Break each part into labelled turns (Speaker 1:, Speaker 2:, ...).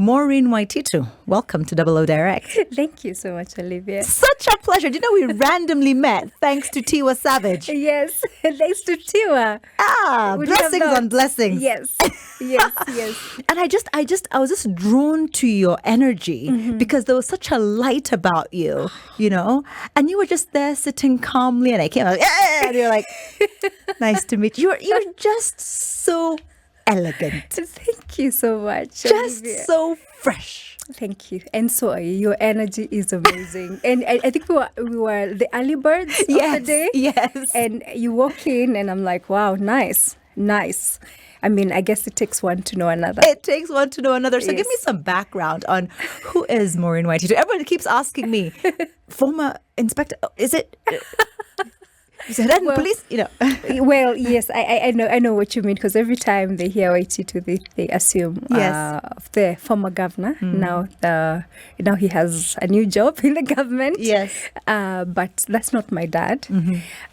Speaker 1: Maureen Waititu, welcome to Double O Direct.
Speaker 2: Thank you so much, Olivia.
Speaker 1: Such a pleasure. Do you know we randomly met thanks to Tiwa Savage?
Speaker 2: Yes, thanks to Tiwa.
Speaker 1: Blessings on blessings.
Speaker 2: Yes.
Speaker 1: And I was just drawn to your energy because there was such a light about you, you know, and you were just there sitting calmly, and I came like, and you're like, nice to meet you. You're just so elegant.
Speaker 2: Thank you so much,
Speaker 1: Just
Speaker 2: Olivia.
Speaker 1: so fresh.
Speaker 2: Thank you. And so your energy is amazing. And I think we were the early birds of the day.
Speaker 1: Yes.
Speaker 2: And you walk in and I'm like, wow, nice. I mean, I guess it takes one to know another.
Speaker 1: It takes one to know another. So
Speaker 2: Yes.
Speaker 1: give me some background on who is Maureen Waititu. Everyone keeps asking me, former inspector, is it police? You know.
Speaker 2: Well, yes, I know what you mean, because every time they hear Waititu, they assume of the former governor. Now he has a new job in the government.
Speaker 1: Yes.
Speaker 2: But that's not my dad.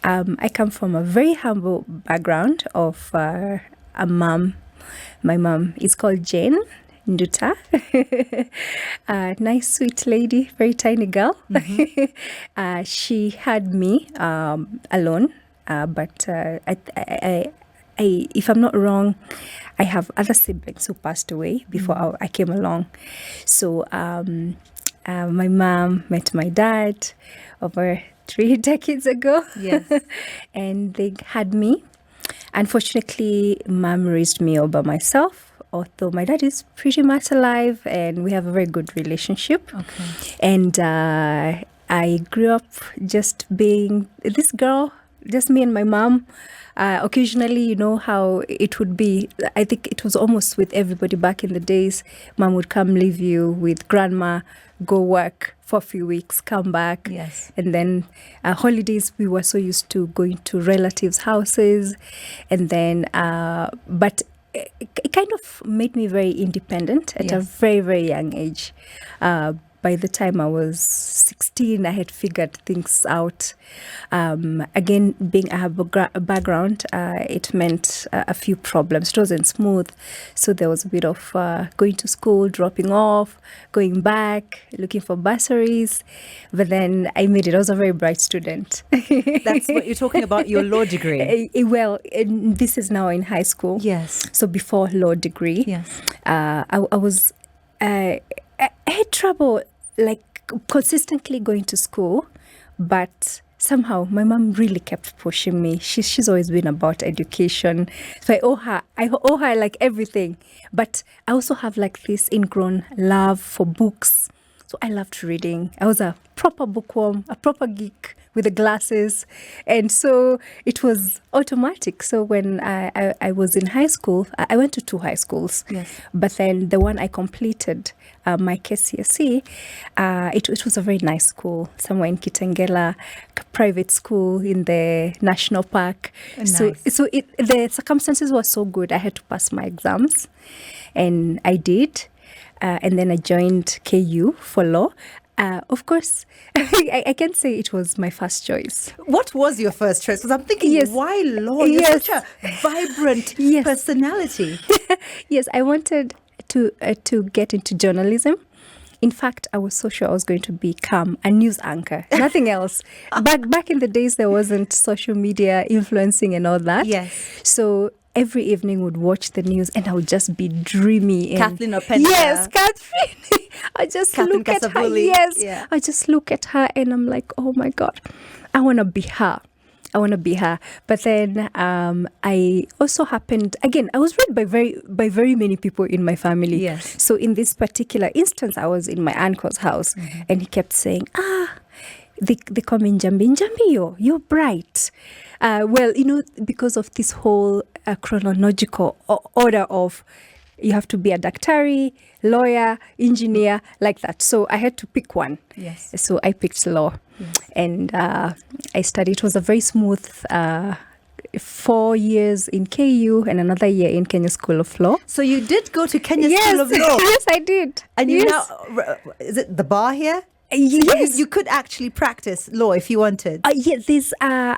Speaker 2: I come from a very humble background of a mom. My mom is called Jane Nduta. Nice, sweet lady, very tiny girl. She had me alone, but I, if I'm not wrong, I have other siblings who passed away before I came along. So my mom met my dad over 3 decades ago.
Speaker 1: Yes.
Speaker 2: And they had me. Unfortunately, mom raised me all by myself, although my dad is pretty much alive and we have a very good relationship.
Speaker 1: Okay.
Speaker 2: And I grew up just being this girl, just me and my mom. Occasionally, you know how it would be. I think it was almost with everybody back in the days. Mom would come leave you with grandma, go work for a few weeks, come back.
Speaker 1: Yes.
Speaker 2: And then holidays, we were so used to going to relatives' houses. And then, but it kind of made me very independent at a very, very young age. By the time I was 16, I had figured things out. Again, being I have a background, it meant a few problems. It wasn't smooth. So there was a bit of going to school, dropping off, going back, looking for bursaries. But then I made it. I was a very bright student.
Speaker 1: That's what you're talking about, your law degree.
Speaker 2: Well, this is now in high school.
Speaker 1: Yes.
Speaker 2: So before law degree,
Speaker 1: Yes.
Speaker 2: I had trouble like consistently going to school, but somehow my mom really kept pushing me. She's always been about education. So I owe her like everything. But I also have like this ingrown love for books. So I loved reading. I was a proper bookworm, a proper geek with the glasses. And so it was automatic. So when I was in high school, I went to 2 high schools.
Speaker 1: Yes.
Speaker 2: But then the one I completed, my KCSE, it was a very nice school, somewhere in Kitengela, private school in the national park.
Speaker 1: Nice.
Speaker 2: So the circumstances were so good. I had to pass my exams, and I did. And then I joined KU for law. Of course, I can say it was my first choice.
Speaker 1: What was your first choice? Because I'm thinking, why law? You're such a vibrant personality.
Speaker 2: Yes, I wanted to get into journalism. In fact, I was so sure I was going to become a news anchor, nothing else. Back in the days, there wasn't social media influencing and all that.
Speaker 1: Yes.
Speaker 2: So every evening would watch the news and I would just be dreamy.
Speaker 1: Kathleen Openda.
Speaker 2: Yes, Catherine. I just
Speaker 1: Catherine
Speaker 2: look at her.
Speaker 1: Kasabuli.
Speaker 2: Yes.
Speaker 1: Yeah.
Speaker 2: I just look at her and I'm like, oh my God, I want to be her. But then I also happened, again, I was read by very many people in my family.
Speaker 1: Yes.
Speaker 2: So in this particular instance, I was in my uncle's house and he kept saying, they call me Njambi, you're bright. Well, you know, because of this whole chronological order of you have to be a daktari, lawyer, engineer, like that. So I had to pick one.
Speaker 1: Yes.
Speaker 2: So I picked law. Yes. And I studied. It was a very smooth 4 years in KU and another year in Kenya School of Law.
Speaker 1: So you did go to Kenya School of Law?
Speaker 2: Yes, I did.
Speaker 1: And you now, is it the bar here?
Speaker 2: Yes.
Speaker 1: You could actually practice law if you wanted.
Speaker 2: Yeah, there's a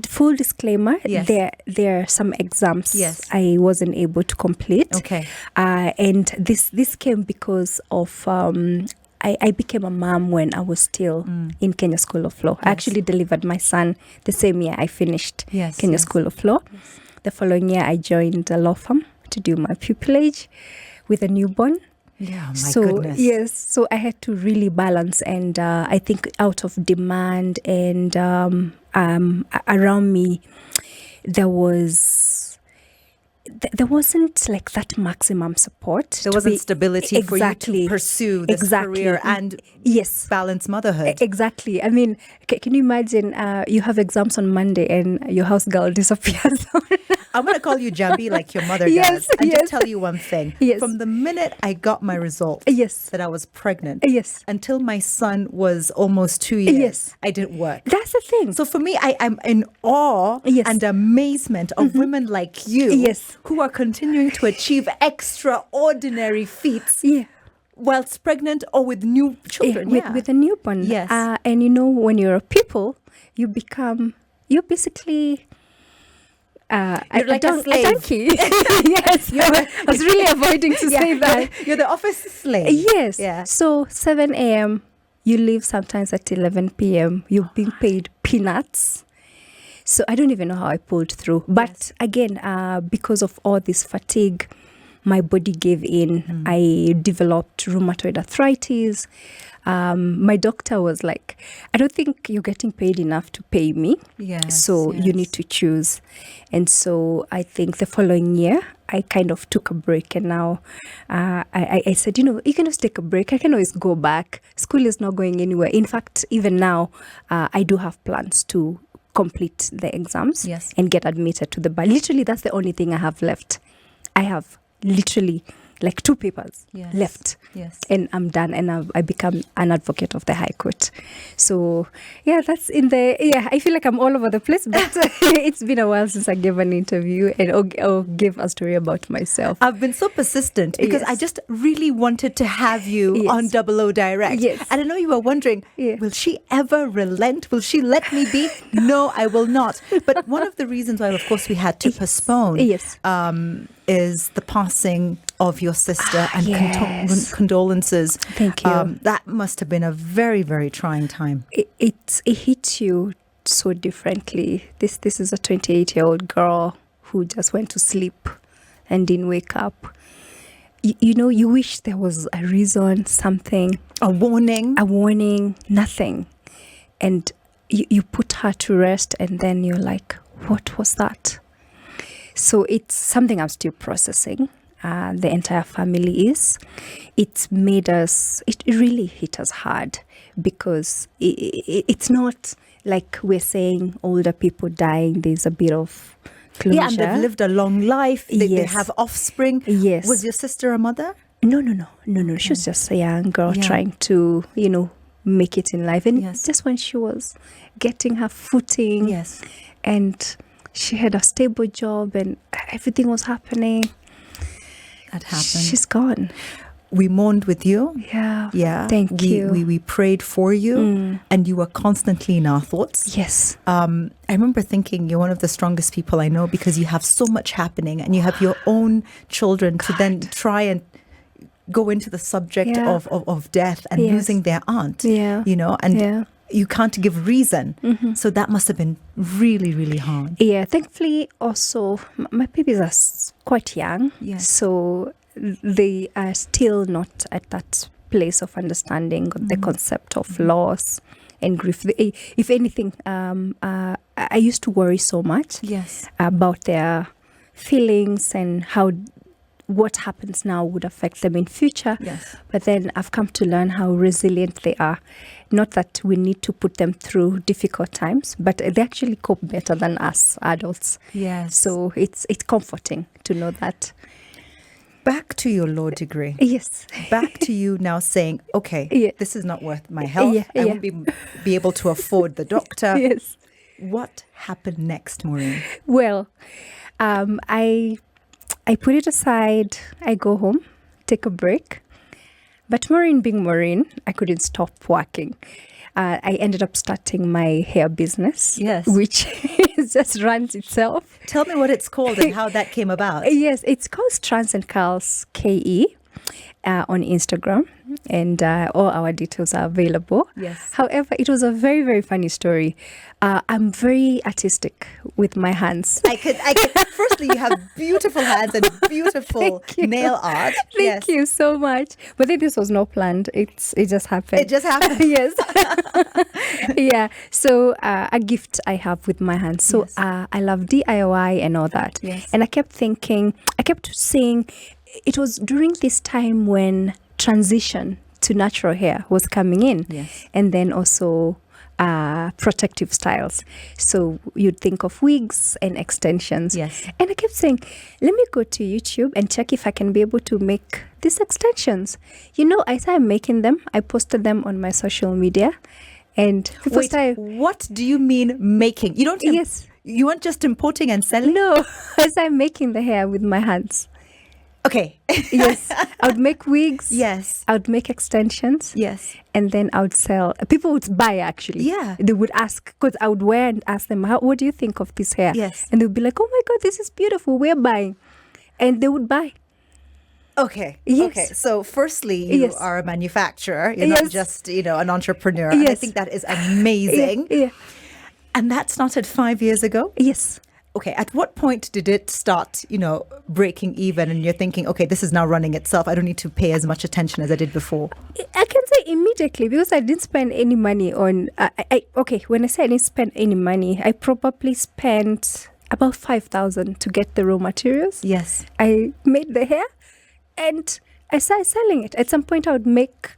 Speaker 2: full disclaimer.
Speaker 1: Yes.
Speaker 2: There are some exams
Speaker 1: Yes.
Speaker 2: I wasn't able to complete.
Speaker 1: Okay.
Speaker 2: And this came because of I became a mom when I was still in Kenya School of Law. I actually delivered my son the same year I finished Kenya School of Law. Yes. The following year, I joined a law firm to do my pupillage with a newborn.
Speaker 1: Yeah, my goodness.
Speaker 2: Yes, so I had to really balance, and I think out of demand and around me, there wasn't like that maximum support.
Speaker 1: There wasn't stability for you to pursue this career and balance motherhood.
Speaker 2: Exactly. I mean, can you imagine you have exams on Monday and your house girl disappears?
Speaker 1: I'm going to call you Jambi like your mother does. And just tell you one thing.
Speaker 2: Yes.
Speaker 1: From the minute I got my result that I was pregnant until my son was almost 2 years, I didn't work.
Speaker 2: That's the thing.
Speaker 1: So for me, I'm in awe and amazement of women like you who are continuing to achieve extraordinary feats whilst pregnant or with new children.
Speaker 2: With a newborn.
Speaker 1: Yes.
Speaker 2: And you know, when you're a pupil, you're basically...
Speaker 1: you're like a slave.
Speaker 2: A donkey. Yes. I was really avoiding to say that.
Speaker 1: You're the office slave.
Speaker 2: Yes. Yeah. So 7 a.m., you leave sometimes at 11 p.m. You're being paid peanuts. So I don't even know how I pulled through. But again, because of all this fatigue, my body gave in. I developed rheumatoid arthritis. My doctor was like, I don't think you're getting paid enough to pay me. So you need to choose. And so I think the following year, I kind of took a break. And now I said, you can just take a break. I can always go back. School is not going anywhere. In fact, even now, I do have plans to complete the exams and get admitted to the bar. Literally, that's the only thing I have left. I have literally like 2 papers left and I'm done, and I become an advocate of the High Court. So that's I feel like I'm all over the place, but it's been a while since I gave an interview or gave a story about myself.
Speaker 1: I've been so persistent because I just really wanted to have you on Double O Direct. And I know you were wondering, will she ever relent? Will she let me be? No, I will not. But one of the reasons why, of course, we had to postpone is the passing of your sister, and condolences.
Speaker 2: Thank you.
Speaker 1: That must have been a very, very trying time.
Speaker 2: It hits you so differently. This is a 28-year-old girl who just went to sleep and didn't wake up. You wish there was a reason, something.
Speaker 1: A warning,
Speaker 2: nothing. And you put her to rest, and then you're like, what was that? So it's something I'm still processing. The entire family is. It's made us, it really hit us hard, because it's not like we're saying older people dying. There's a bit of closure.
Speaker 1: Yeah, and they've lived a long life. They have offspring.
Speaker 2: Yes.
Speaker 1: Was your sister a mother?
Speaker 2: No. She was just a young girl trying to, make it in life. And just when she was getting her footing and she had a stable job and everything was happening,
Speaker 1: that happened.
Speaker 2: She's gone.
Speaker 1: We mourned with you.
Speaker 2: Yeah. Thank you.
Speaker 1: We prayed for you, and you were constantly in our thoughts.
Speaker 2: Yes.
Speaker 1: I remember thinking you're one of the strongest people I know, because you have so much happening and you have your own children to then try and go into the subject of death and losing their aunt. You can't give reason. So that must have been really, really hard.
Speaker 2: Yeah, thankfully also my babies are quite young. So they are still not at that place of understanding the concept of loss and grief. If anything, I used to worry so much about their feelings and how what happens now would affect them in future. But then I've come to learn how resilient they are. Not that we need to put them through difficult times, but they actually cope better than us adults. So it's comforting to know that.
Speaker 1: Back to your law degree. Back to you now saying, okay, this is not worth my health. I won't be able to afford the doctor. What happened next, Maureen?
Speaker 2: Well, I put it aside. I go home, take a break. But Maureen being Maureen, I couldn't stop working. I ended up starting my hair business,
Speaker 1: Yes.
Speaker 2: which just runs itself.
Speaker 1: Tell me what it's called and how that came about.
Speaker 2: Yes, it's called Strands and Curls KE on Instagram, and all our details are available.
Speaker 1: Yes.
Speaker 2: However, it was a very, very funny story. I'm very artistic with my hands.
Speaker 1: I could. Firstly, you have beautiful hands and beautiful nail art.
Speaker 2: Thank you so much. But then this was not planned. It just happened.
Speaker 1: It just happened.
Speaker 2: Yes. Yeah. So a gift I have with my hands. So
Speaker 1: Yes.
Speaker 2: I love DIY and all that.
Speaker 1: Yes.
Speaker 2: And I kept saying, it was during this time when transition to natural hair was coming in.
Speaker 1: Yes.
Speaker 2: And then also protective styles. So you'd think of wigs and extensions.
Speaker 1: Yes.
Speaker 2: And I kept saying, let me go to YouTube and check if I can be able to make these extensions. I started making them. I posted them on my social media. And people started...
Speaker 1: What do you mean making? You don't...
Speaker 2: Yes.
Speaker 1: You weren't just importing and selling?
Speaker 2: No, I started making the hair with my hands.
Speaker 1: Okay.
Speaker 2: Yes. I would make wigs.
Speaker 1: Yes.
Speaker 2: I would make extensions.
Speaker 1: Yes.
Speaker 2: And then I would sell. People would buy, actually.
Speaker 1: Yeah.
Speaker 2: They would ask, because I would wear and ask them, what do you think of this hair?
Speaker 1: Yes.
Speaker 2: And they would be like, oh my God, this is beautiful. We're buying. And they would buy.
Speaker 1: Okay.
Speaker 2: Yes.
Speaker 1: Okay. So firstly, you
Speaker 2: Yes.
Speaker 1: are a manufacturer. You're
Speaker 2: Yes.
Speaker 1: not just, an entrepreneur. And I
Speaker 2: Yes.
Speaker 1: think that is amazing.
Speaker 2: Yeah.
Speaker 1: And that started 5 years ago?
Speaker 2: Yes.
Speaker 1: Okay. At what point did it start, breaking even and you're thinking, okay, this is now running itself. I don't need to pay as much attention as I did before?
Speaker 2: I can say immediately, because I didn't spend any money on... when I say I didn't spend any money, I probably spent about 5,000 to get the raw materials.
Speaker 1: Yes.
Speaker 2: I made the hair and I started selling it. At some point, I would make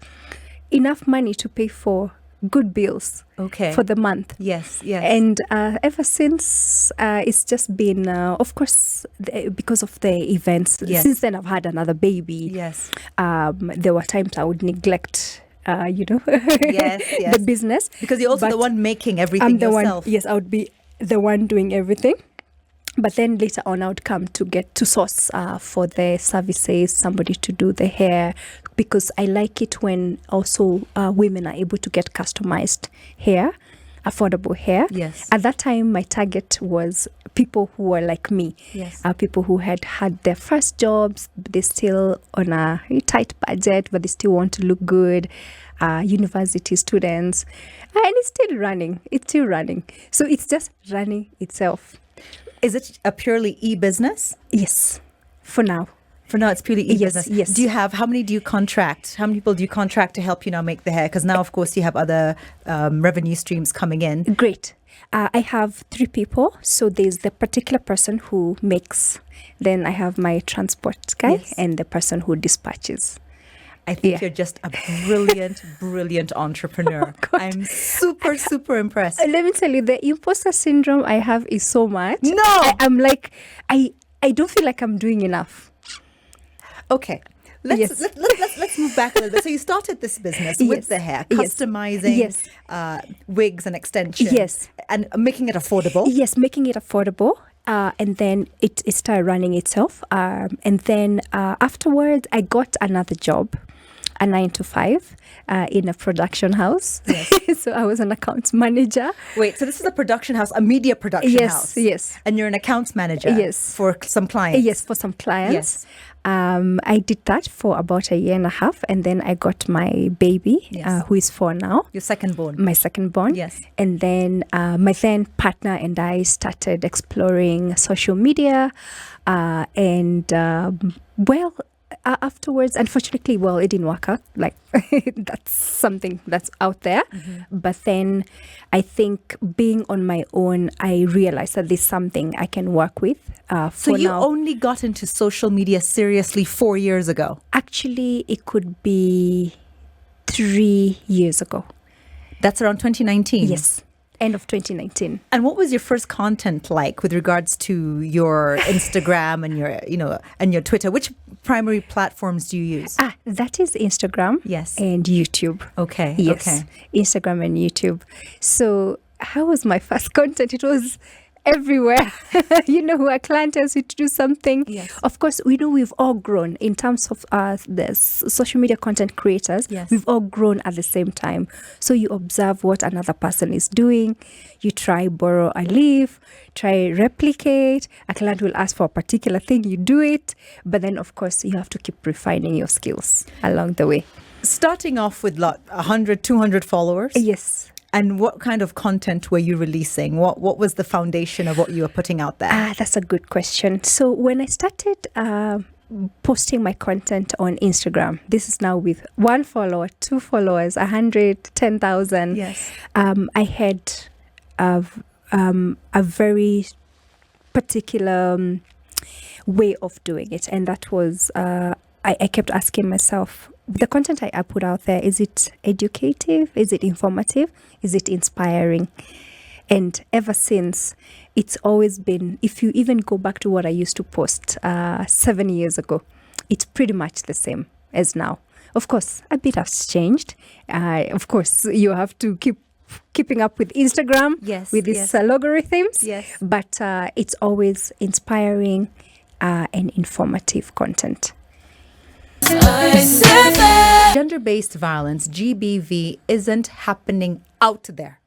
Speaker 2: enough money to pay for good bills for the month.
Speaker 1: Yes, yes.
Speaker 2: And ever since, it's just been, of course, because of the events.
Speaker 1: Yes.
Speaker 2: Since then, I've had another baby.
Speaker 1: Yes.
Speaker 2: There were times I would neglect,
Speaker 1: Yes, yes.
Speaker 2: the business.
Speaker 1: Because you're also
Speaker 2: But
Speaker 1: the one making everything
Speaker 2: I'm the
Speaker 1: yourself.
Speaker 2: one. Yes, I would be the one doing everything. But then later on, I would come to source for the services, somebody to do the hair, because I like it when also women are able to get customized hair, affordable hair.
Speaker 1: Yes.
Speaker 2: At that time, my target was people who were like me.
Speaker 1: Yes.
Speaker 2: People who had their first jobs, they're still on a tight budget, but they still want to look good. University students. And it's still running. So it's just running itself.
Speaker 1: Is it a purely e-business?
Speaker 2: Yes, for now.
Speaker 1: For now, it's purely e-business.
Speaker 2: Yes.
Speaker 1: How many do you contract? How many people do you contract to help you now make the hair? Because now, of course, you have other revenue streams coming in.
Speaker 2: Great. I have 3 people. So there's the particular person who makes. Then I have my transport guy.
Speaker 1: Yes.
Speaker 2: And the person who dispatches.
Speaker 1: I think
Speaker 2: Yeah.
Speaker 1: you're just a brilliant entrepreneur.
Speaker 2: God.
Speaker 1: I'm super impressed.
Speaker 2: Let me tell you, the imposter syndrome I have is so much.
Speaker 1: No!
Speaker 2: I'm like, I don't feel like I'm doing enough.
Speaker 1: Okay. Let's move back a little bit. So you started this business with
Speaker 2: Yes.
Speaker 1: the hair,
Speaker 2: Yes.
Speaker 1: customizing
Speaker 2: Yes.
Speaker 1: wigs and extensions.
Speaker 2: Yes.
Speaker 1: And making it affordable.
Speaker 2: Yes, making it affordable. And then it started running itself. And then afterwards, I got another job, a 9-to-5 in a production house.
Speaker 1: Yes.
Speaker 2: So I was an accounts manager.
Speaker 1: Wait, so this is a production house, a media production house?
Speaker 2: Yes.
Speaker 1: And you're an accounts manager?
Speaker 2: Yes.
Speaker 1: For some clients?
Speaker 2: Yes, for some clients.
Speaker 1: Yes.
Speaker 2: I did that for about 1.5 years, and then I got my baby,
Speaker 1: Yes.
Speaker 2: who is 4 now.
Speaker 1: Your second born?
Speaker 2: My second born.
Speaker 1: Yes.
Speaker 2: And then my then partner and I started exploring social media. Afterwards, unfortunately, it didn't work out. Like, that's something that's out there. Mm-hmm. But then I think being on my own, I realized that there's something I can work with.
Speaker 1: So you only got into social media seriously 4 years ago?
Speaker 2: Actually, it could be 3 years ago.
Speaker 1: That's around 2019?
Speaker 2: Yes. End of 2019.
Speaker 1: And what was your first content like with regards to your Instagram and your Twitter? Which primary platforms do you use?
Speaker 2: That is Instagram.
Speaker 1: Yes.
Speaker 2: And YouTube.
Speaker 1: Okay.
Speaker 2: Yes.
Speaker 1: Okay.
Speaker 2: Instagram and YouTube. So how was my first content? It was everywhere. Who a client tells you to do something.
Speaker 1: Yes.
Speaker 2: Of course, we know we've all grown in terms of the social media content creators.
Speaker 1: Yes.
Speaker 2: We've all grown at the same time. So you observe what another person is doing. You try borrow a leaf, try replicate. A client will ask for a particular thing, you do it. But then, of course, you have to keep refining your skills along the way.
Speaker 1: Starting off with 100, 200 followers.
Speaker 2: Yes.
Speaker 1: And what kind of content were you releasing? What was the foundation of what you were putting out there?
Speaker 2: That's a good question. So when I started posting my content on Instagram, this is now with 1 follower, 2 followers, 100, 10,000.
Speaker 1: Yes.
Speaker 2: I had a very particular way of doing it. And that was, I kept asking myself, the content I put out there, is it educative? Is it informative? Is it inspiring? And ever since, it's always been, if you even go back to what I used to post 7 years ago, it's pretty much the same as now. Of course, a bit has changed. Of course, you have to keeping up with Instagram,
Speaker 1: yes,
Speaker 2: with these logarithms.
Speaker 1: Yes.
Speaker 2: But it's always inspiring and informative content.
Speaker 1: Gender-based violence, GBV, isn't happening out there.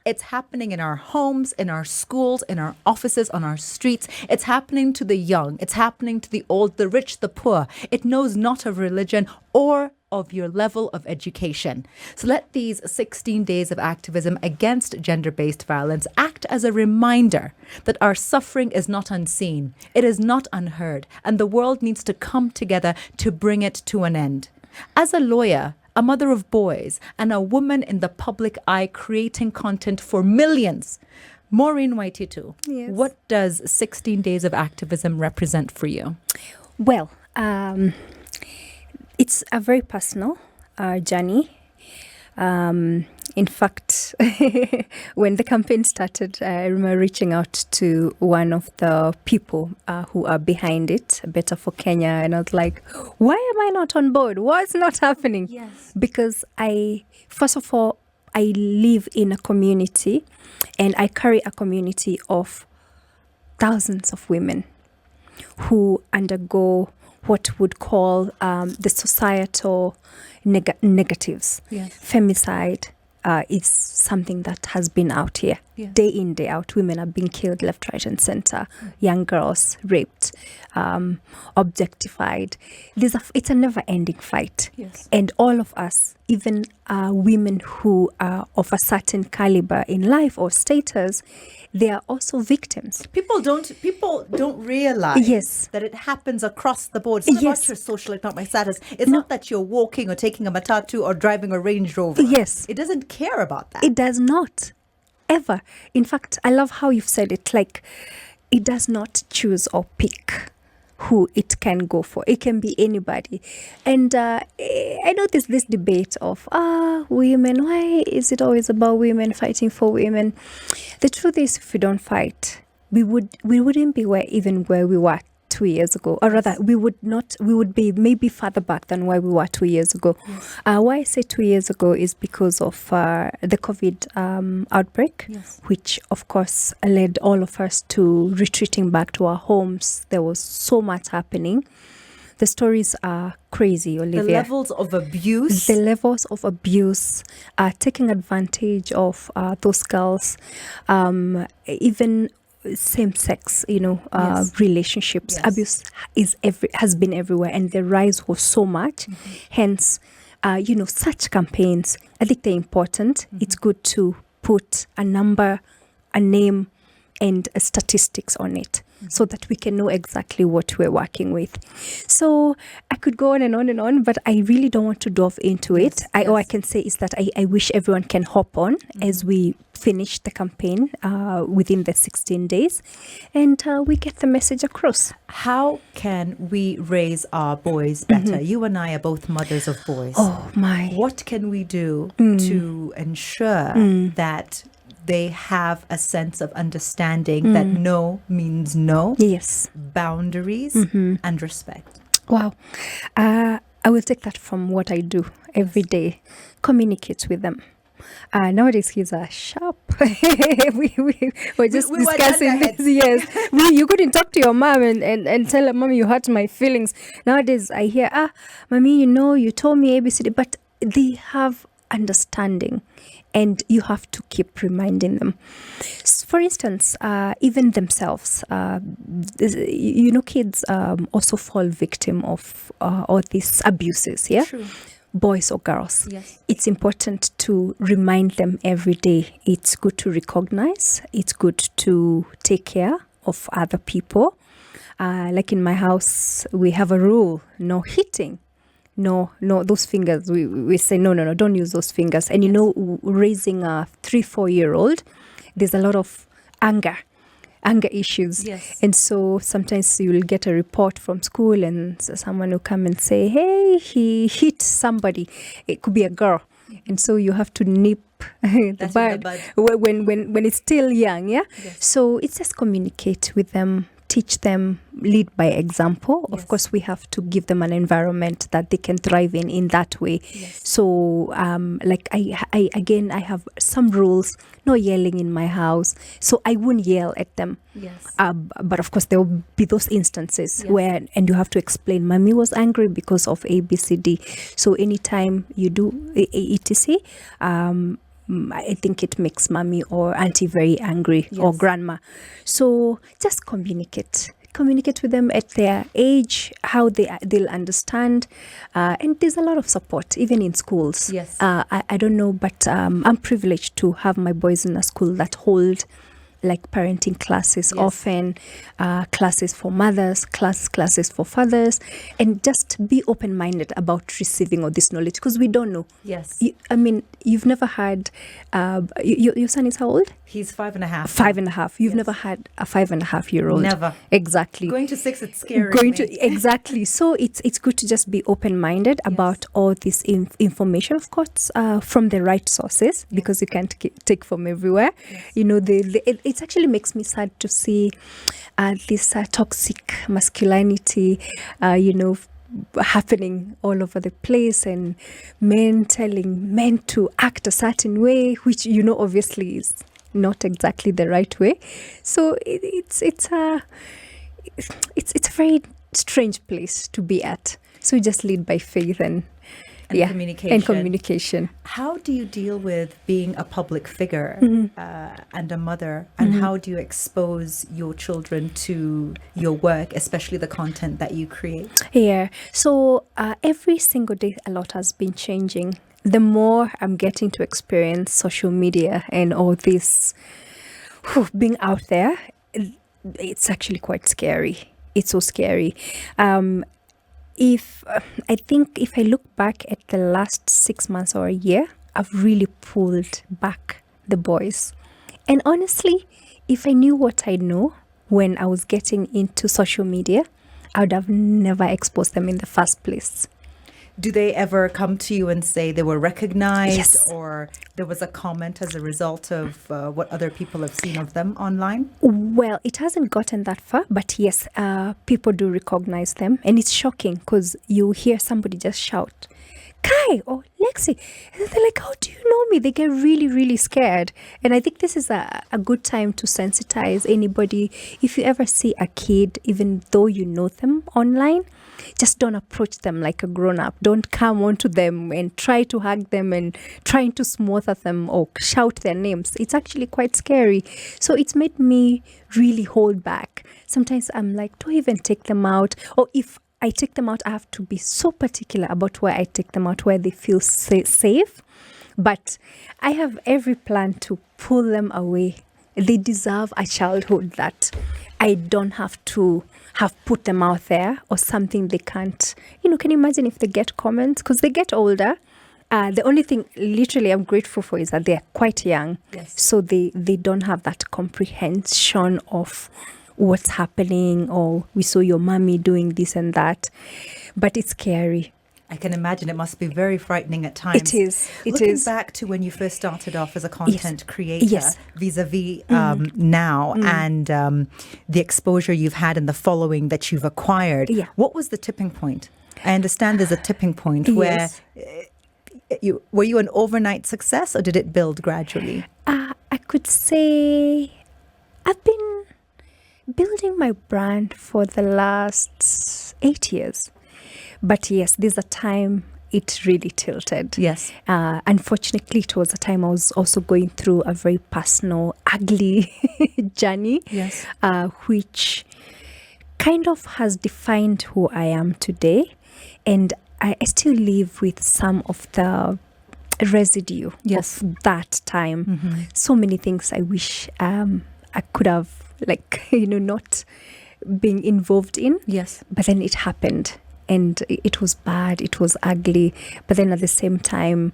Speaker 1: It's happening in our homes, in our schools, in our offices, on our streets. It's happening to the young. It's happening to the old, the rich, the poor. It knows not of religion or of your level of education. So let these 16 days of activism against gender-based violence act as a reminder that our suffering is not unseen, it is not unheard, and the world needs to come together to bring it to an end. As a lawyer, a mother of boys, and a woman in the public eye creating content for millions, Maureen Waititu,
Speaker 2: yes.
Speaker 1: What does 16 days of activism represent for you?
Speaker 2: Well, it's a very personal journey. In fact, when the campaign started, I remember reaching out to one of the people who are behind it, Better for Kenya, and I was like, why am I not on board? What's not happening?
Speaker 1: Yes.
Speaker 2: Because first of all, I live in a community and I carry a community of thousands of women who undergo what would call the societal negatives.
Speaker 1: Yes.
Speaker 2: Femicide is something that has been out here.
Speaker 1: Yes.
Speaker 2: Day in, day out. Women are being killed left, right, and center. Young girls raped, objectified. It's a never-ending fight.
Speaker 1: Yes.
Speaker 2: And all of us, even women who are of a certain caliber in life or status, they are also victims.
Speaker 1: People don't realize
Speaker 2: Yes.
Speaker 1: that it happens across the board. It's not
Speaker 2: Yes.
Speaker 1: about your social economic status. It's not that you're walking or taking a matatu or driving a Range Rover.
Speaker 2: Yes.
Speaker 1: It doesn't care about that.
Speaker 2: It does not, ever. In fact, I love how you've said it, like, it does not choose or pick who it can go for. It can be anybody. And I know there's this debate of, women, why is it always about women fighting for women? The truth is, if we don't fight, we wouldn't be where we were 2 years ago, or rather we would be maybe further back than where we were 2 years ago.
Speaker 1: Yes.
Speaker 2: Why I say 2 years ago is because of the COVID outbreak,
Speaker 1: Yes.
Speaker 2: which of course led all of us to retreating back to our homes. There was so much happening. The stories are crazy, Olivia.
Speaker 1: The levels of abuse.
Speaker 2: Taking advantage of those girls, even same-sex,
Speaker 1: Yes.
Speaker 2: relationships.
Speaker 1: Yes.
Speaker 2: Abuse has been everywhere, and the rise was so much. Mm-hmm. Hence, such campaigns, I think they're important. Mm-hmm. It's good to put a number, a name, and statistics on it, so that we can know exactly what we're working with. So I could go on and on and on, but I really don't want to delve into it. All I can say is that I wish everyone can hop on as we finish the campaign within the 16 days, and we get the message across.
Speaker 1: How can we raise our boys better? Mm-hmm. You and I are both mothers of boys.
Speaker 2: Oh my.
Speaker 1: What can we do to ensure that they have a sense of understanding that no means no?
Speaker 2: Yes.
Speaker 1: Boundaries and respect.
Speaker 2: Wow. I will take that from what I do every day. Communicate with them. Nowadays, kids are sharp. we were just discussing this. Yes. You couldn't talk to your mom and tell her, "Mom, you hurt my feelings." Nowadays, I hear, "Mommy, you told me ABCD," but they have understanding, and you have to keep reminding them. For instance, even themselves, kids also fall victim of all these abuses. Yeah.
Speaker 1: True.
Speaker 2: Boys or girls.
Speaker 1: Yes.
Speaker 2: It's important to remind them every day. It's good to recognize. It's good to take care of other people. Like in my house, we have a rule: no hitting. No, those fingers. We say no, don't use those fingers. And raising a 3-4-year-old, there's a lot of anger issues.
Speaker 1: Yes.
Speaker 2: And so sometimes you will get a report from school and someone will come and say, "Hey, he hit somebody." It could be a girl. And so you have to nip the bud when it's still young. Yeah.
Speaker 1: Yes.
Speaker 2: So it's just communicate with them, teach them, lead by example.
Speaker 1: Yes.
Speaker 2: Of course, we have to give them an environment that they can thrive in that way.
Speaker 1: Yes.
Speaker 2: So, I have some rules: no yelling in my house. So I won't yell at them.
Speaker 1: Yes.
Speaker 2: But of course, there will be those instances
Speaker 1: Yes.
Speaker 2: and you have to explain, "Mommy was angry because of ABCD." So anytime you do etc., I think it makes mommy or auntie very angry, or
Speaker 1: Yes.
Speaker 2: grandma. So just communicate with them at their age, how they'll understand. And there's a lot of support, even in schools.
Speaker 1: Yes.
Speaker 2: I don't know, but I'm privileged to have my boys in a school that hold like parenting classes,
Speaker 1: Yes.
Speaker 2: often classes for mothers, classes for fathers, and just be open-minded about receiving all this knowledge, because we don't know.
Speaker 1: Yes.
Speaker 2: You've never had your son is how old?
Speaker 1: He's 5.5.
Speaker 2: 5.5. You've
Speaker 1: Yes.
Speaker 2: never had a 5.5-year-old.
Speaker 1: Never.
Speaker 2: Exactly.
Speaker 1: Going to 6, it's scary.
Speaker 2: Exactly. So it's good to just be open-minded about all this information, of course, from the right sources, because you can't take from everywhere.
Speaker 1: Yes.
Speaker 2: It actually makes me sad to see this toxic masculinity, happening all over the place, and men telling men to act a certain way, which obviously is not exactly the right way. So it's a very strange place to be at. So just lead by faith and communication.
Speaker 1: How do you deal with being a public figure and a mother, and how do you expose your children to your work, especially the content that you create?
Speaker 2: Yeah. So every single day, a lot has been changing. The more I'm getting to experience social media and all this being out there, it's actually quite scary. It's so scary. If I look back at the last 6 months or a year, I've really pulled back the boys. And honestly, if I knew what I know when I was getting into social media, I would have never exposed them in the first place.
Speaker 1: Do they ever come to you and say they were recognized,
Speaker 2: Yes.
Speaker 1: or there was a comment as a result of what other people have seen of them online?
Speaker 2: Well, it hasn't gotten that far, but yes, people do recognize them. And it's shocking because you hear somebody just shout, "Kai" or "Lexi." And they're like, "How do you know me?" They get really, really scared. And I think this is a good time to sensitize anybody. If you ever see a kid, even though you know them online, just don't approach them like a grown-up. Don't come onto them and try to hug them and trying to smother them or shout their names. It's actually quite scary. So it's made me really hold back. Sometimes I'm like, do I even take them out? Or if I take them out, I have to be so particular about where I take them out, where they feel safe. But I have every plan to pull them away. They deserve a childhood that I don't have to have put them out there or something they can't. Can you imagine if they get comments? Because they get older. The only thing literally I'm grateful for is that they're quite young.
Speaker 1: Yes.
Speaker 2: So they don't have that comprehension of what's happening, or we saw your mommy doing this and that. But it's scary.
Speaker 1: I can imagine it must be very frightening at times.
Speaker 2: It is.
Speaker 1: Looking back to when you first started off as a content creator, vis-a-vis now, and the exposure you've had and the following that you've acquired, what was the tipping point? I understand there's a tipping point where were you an overnight success, or did it build gradually?
Speaker 2: I could say I've been building my brand for the last 8 years. But yes, there's a time it really tilted.
Speaker 1: Yes.
Speaker 2: Unfortunately, it was a time I was also going through a very personal, ugly journey.
Speaker 1: Yes.
Speaker 2: Which kind of has defined who I am today. And I still live with some of the residue
Speaker 1: Yes.
Speaker 2: of that time. So many things I wish I could have, not being involved in.
Speaker 1: Yes.
Speaker 2: But then it happened. And it was bad, it was ugly. But then at the same time,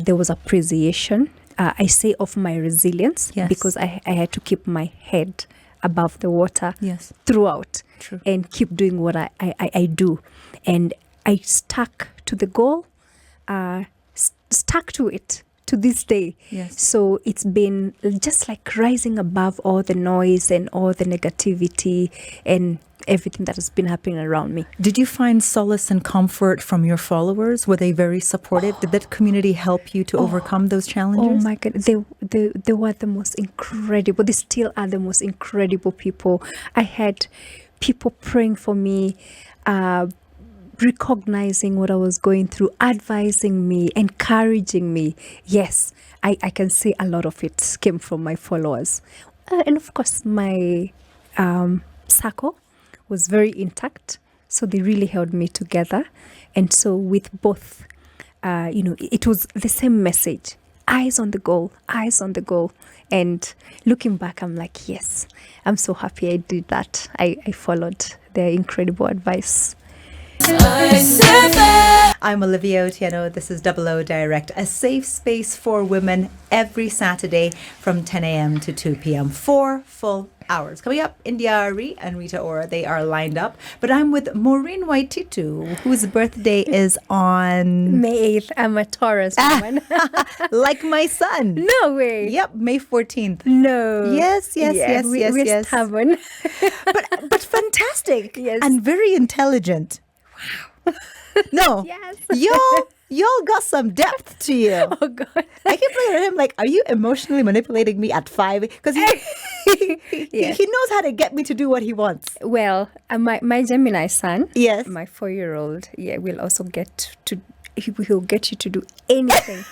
Speaker 2: there was appreciation. I say of my resilience,
Speaker 1: Yes.
Speaker 2: because I had to keep my head above the water
Speaker 1: Yes.
Speaker 2: throughout.
Speaker 1: True.
Speaker 2: And keep doing what I do. And I stuck to the goal, stuck to it to this day.
Speaker 1: Yes.
Speaker 2: So it's been just like rising above all the noise and all the negativity and everything that has been happening around me.
Speaker 1: Did you find solace and comfort from your followers? Were they very supportive? Did that community help you to overcome those challenges?
Speaker 2: Oh my God, they were the most incredible. They still are the most incredible people. I had people praying for me, recognizing what I was going through, advising me, encouraging me. Yes, I can say a lot of it came from my followers. And of course, my circle was very intact. So they really held me together. And so with both, it was the same message. Eyes on the goal, eyes on the goal. And looking back, I'm like, yes, I'm so happy I did that. I followed their incredible advice.
Speaker 1: I'm Olivia Otieno. This is Double O Direct, a safe space for women every Saturday from 10 a.m. to 2 p.m. 4 full hours. Coming up, India Ari and Rita Ora, they are lined up. But I'm with Maureen Waititu, whose birthday is on
Speaker 2: May 8th. I'm a Taurus woman.
Speaker 1: like my son.
Speaker 2: No way.
Speaker 1: Yep, May 14th.
Speaker 2: No.
Speaker 1: Yes.
Speaker 2: We're stubborn.
Speaker 1: but fantastic.
Speaker 2: Yes.
Speaker 1: And very intelligent. Wow. No.
Speaker 2: Yes.
Speaker 1: Y'all got some depth to you.
Speaker 2: Oh God.
Speaker 1: I keep looking at him like, are you emotionally manipulating me at 5? Because he knows how to get me to do what he wants.
Speaker 2: Well, my Gemini son,
Speaker 1: Yes.
Speaker 2: my 4-year-old, will also he'll get you to do anything.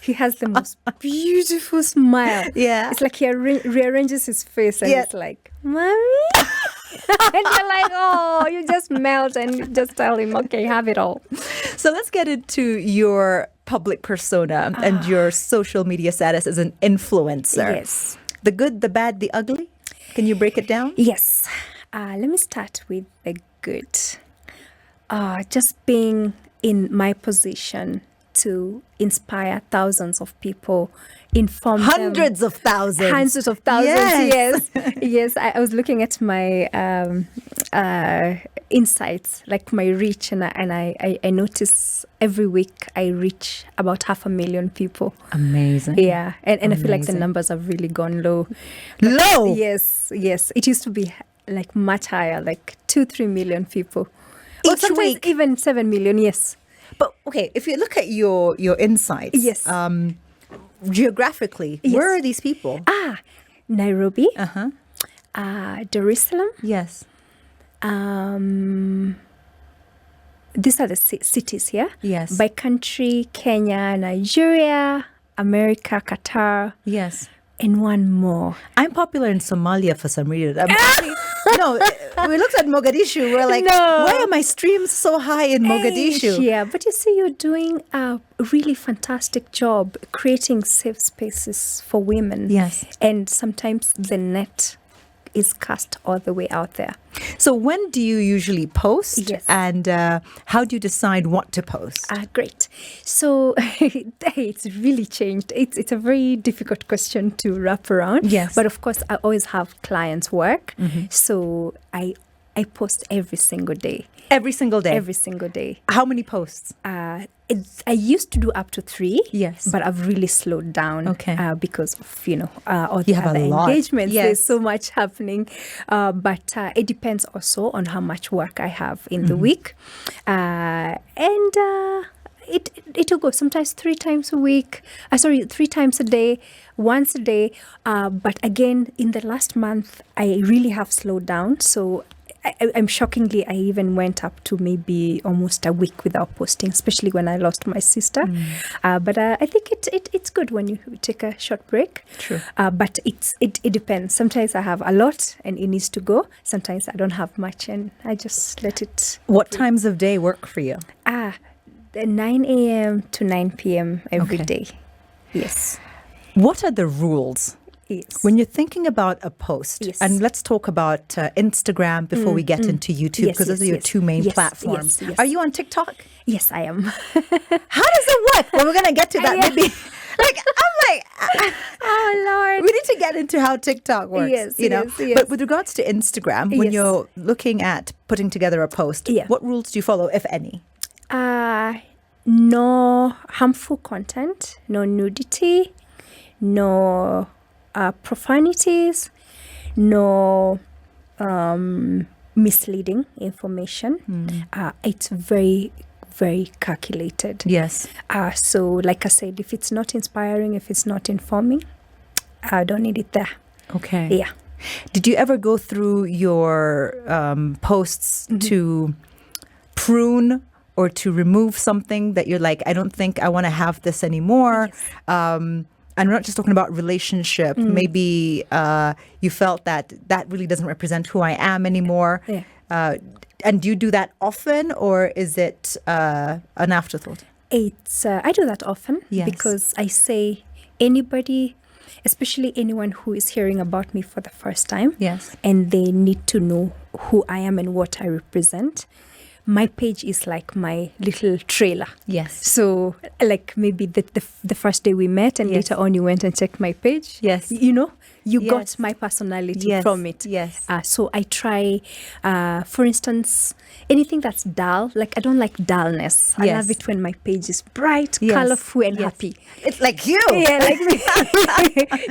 Speaker 2: He has the most beautiful smile.
Speaker 1: Yeah.
Speaker 2: It's like he rearranges his face and
Speaker 1: Yes.
Speaker 2: it's like, Mommy? And you're like, oh, you just melt and just tell him, okay, have it all.
Speaker 1: So let's get into your public persona and your social media status as an influencer.
Speaker 2: Yes.
Speaker 1: The good, the bad, the ugly. Can you break it down?
Speaker 2: Yes. Let me start with the good. Just being in my position to inspire thousands of people, inform
Speaker 1: Hundreds
Speaker 2: them.
Speaker 1: of thousands.
Speaker 2: Hundreds of thousands,
Speaker 1: Yes.
Speaker 2: Yes, I was looking at my insights, like my reach, and I notice every week I reach about 500,000 people.
Speaker 1: Amazing.
Speaker 2: Yeah, and I feel like the
Speaker 1: Amazing.
Speaker 2: numbers have really gone low.
Speaker 1: Low?
Speaker 2: Yes. It used to be like much higher, like 2-3 million people. Or
Speaker 1: Each
Speaker 2: sometimes
Speaker 1: week?
Speaker 2: even 7 million, yes.
Speaker 1: But okay, if you look at your insights,
Speaker 2: Yes.
Speaker 1: Geographically,
Speaker 2: Yes.
Speaker 1: where are these people?
Speaker 2: Nairobi,
Speaker 1: Uh-huh.
Speaker 2: Jerusalem.
Speaker 1: Yes.
Speaker 2: These are the cities here.
Speaker 1: Yes.
Speaker 2: By country, Kenya, Nigeria, America, Qatar,
Speaker 1: Yes.
Speaker 2: and one more.
Speaker 1: I'm popular in Somalia for some reason. No, we looked at Mogadishu. We're like,
Speaker 2: No.
Speaker 1: why are my streams so high in Mogadishu?
Speaker 2: Yeah, but you see, you're doing a really fantastic job creating safe spaces for women.
Speaker 1: Yes.
Speaker 2: And sometimes the net is cast all the way out there.
Speaker 1: So when do you usually post?
Speaker 2: Yes.
Speaker 1: And how do you decide what to post?
Speaker 2: Great. So it's really changed. It's a very difficult question to wrap around.
Speaker 1: Yes.
Speaker 2: But of course, I always have clients' work. So I post every single day.
Speaker 1: Every single day?
Speaker 2: Every single day.
Speaker 1: How many posts?
Speaker 2: I used to do up to 3.
Speaker 1: Yes.
Speaker 2: But I've really slowed down.
Speaker 1: Okay.
Speaker 2: Because of, all
Speaker 1: You
Speaker 2: the
Speaker 1: have a
Speaker 2: other
Speaker 1: lot.
Speaker 2: engagements.
Speaker 1: Yes.
Speaker 2: There's so much happening. But it depends also on how much work I have in the week. And it will go sometimes 3 times a week. 3 times a day, once a day. But again, in the last month, I really have slowed down. So I'm shockingly, I even went up to maybe almost a week without posting, especially when I lost my sister. But I think it's good when you take a short break.
Speaker 1: True.
Speaker 2: But it depends. Sometimes I have a lot and it needs to go. Sometimes I don't have much and I just let it.
Speaker 1: What times of day work for you?
Speaker 2: The 9 a.m. to 9 p.m. every day. Yes.
Speaker 1: What are the rules?
Speaker 2: Yes.
Speaker 1: When you're thinking about a post, and let's talk about Instagram before we get into YouTube, because those are your two main platforms.
Speaker 2: Yes.
Speaker 1: Are you on TikTok?
Speaker 2: Yes, I am.
Speaker 1: How does it work? Well, we're going to get to that maybe.
Speaker 2: Oh, Lord.
Speaker 1: We need to get into how TikTok works.
Speaker 2: Yes.
Speaker 1: But with regards to Instagram, when you're looking at putting together a post, what rules do you follow, if any?
Speaker 2: No harmful content, no nudity, no profanities, no misleading information. It's very, very calculated.
Speaker 1: Yes.
Speaker 2: So like I said, if it's not inspiring, if it's not informing, I don't need it there.
Speaker 1: Okay.
Speaker 2: Yeah.
Speaker 1: Did you ever go through your posts to prune or to remove something that you're like, I don't think I want to have this anymore? Yes. And we're not just talking about relationship. Maybe you felt that really doesn't represent who I am anymore. Yeah. And do you do that often, or is it an afterthought?
Speaker 2: I do that often because I say anybody, especially anyone who is hearing about me for the first time, and they need to know who I am and what I represent. My page is like my little trailer. Yes. So like maybe the first day we met and later on you went and checked my page. Yes. You got my personality from it. Yes. So I try, for instance, anything that's dull. Like I don't like dullness. I love it when my page is bright, colorful and happy.
Speaker 1: It's like you.
Speaker 2: Yeah, like me.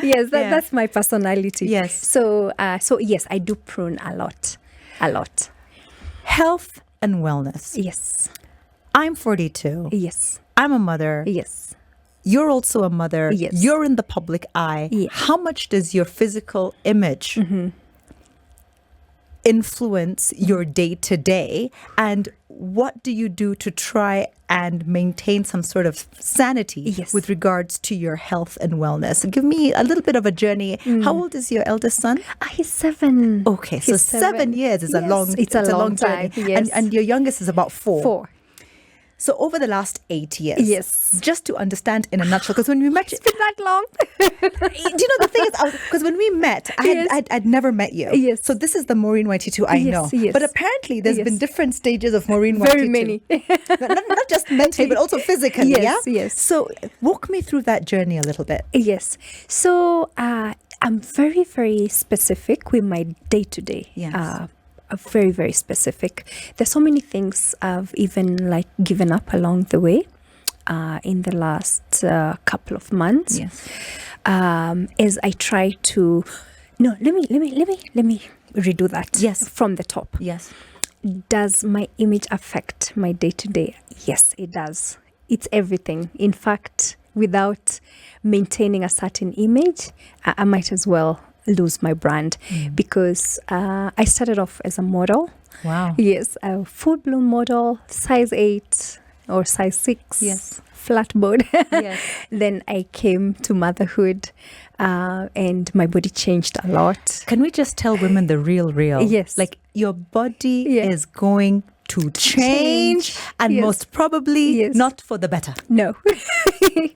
Speaker 2: Yes, that's my personality. Yes. So yes, I do prune a lot.
Speaker 1: Health and wellness.
Speaker 2: Yes.
Speaker 1: I'm 42.
Speaker 2: Yes.
Speaker 1: I'm a mother.
Speaker 2: Yes.
Speaker 1: You're also a mother.
Speaker 2: Yes.
Speaker 1: You're in the public eye. Yes. How much does your physical image influence your day to day? And what do you do to try and maintain some sort of sanity with regards to your health and wellness? Give me a little bit of a journey. How old is your eldest son?
Speaker 2: He's 7.
Speaker 1: Okay, so 7 years is a long. It's a long time.
Speaker 2: Yes.
Speaker 1: And your youngest is about 4.
Speaker 2: 4.
Speaker 1: So over the last 8 years, just to understand in a nutshell, because when we met,
Speaker 2: it's been that long.
Speaker 1: Do you know the thing is, because when we met, I'd never met you.
Speaker 2: Yes.
Speaker 1: So this is the Maureen Waititu I know.
Speaker 2: Yes.
Speaker 1: But apparently there's been different stages of Maureen Waititu.
Speaker 2: Very many.
Speaker 1: not just mentally, but also physically.
Speaker 2: Yes.
Speaker 1: So walk me through that journey a little bit.
Speaker 2: Yes. So I'm very, very specific with my day-to-day.
Speaker 1: Yes.
Speaker 2: Very, very specific. There's so many things I've even like given up along the way in the last couple of months.
Speaker 1: Yes.
Speaker 2: As I try to let me redo that.
Speaker 1: Yes.
Speaker 2: From the top.
Speaker 1: Yes.
Speaker 2: Does my image affect my day-to-day? Yes, it does. It's everything. In fact, without maintaining a certain image, I might as well lose my brand because I started off as a model.
Speaker 1: Wow.
Speaker 2: Yes, a full-blown model, size 8 or size 6.
Speaker 1: Yes.
Speaker 2: Flatboard.
Speaker 1: Yes.
Speaker 2: Then I came to motherhood and my body changed a lot.
Speaker 1: Can we just tell women the real?
Speaker 2: Yes.
Speaker 1: Like your body is going to change and most probably not for the better.
Speaker 2: No.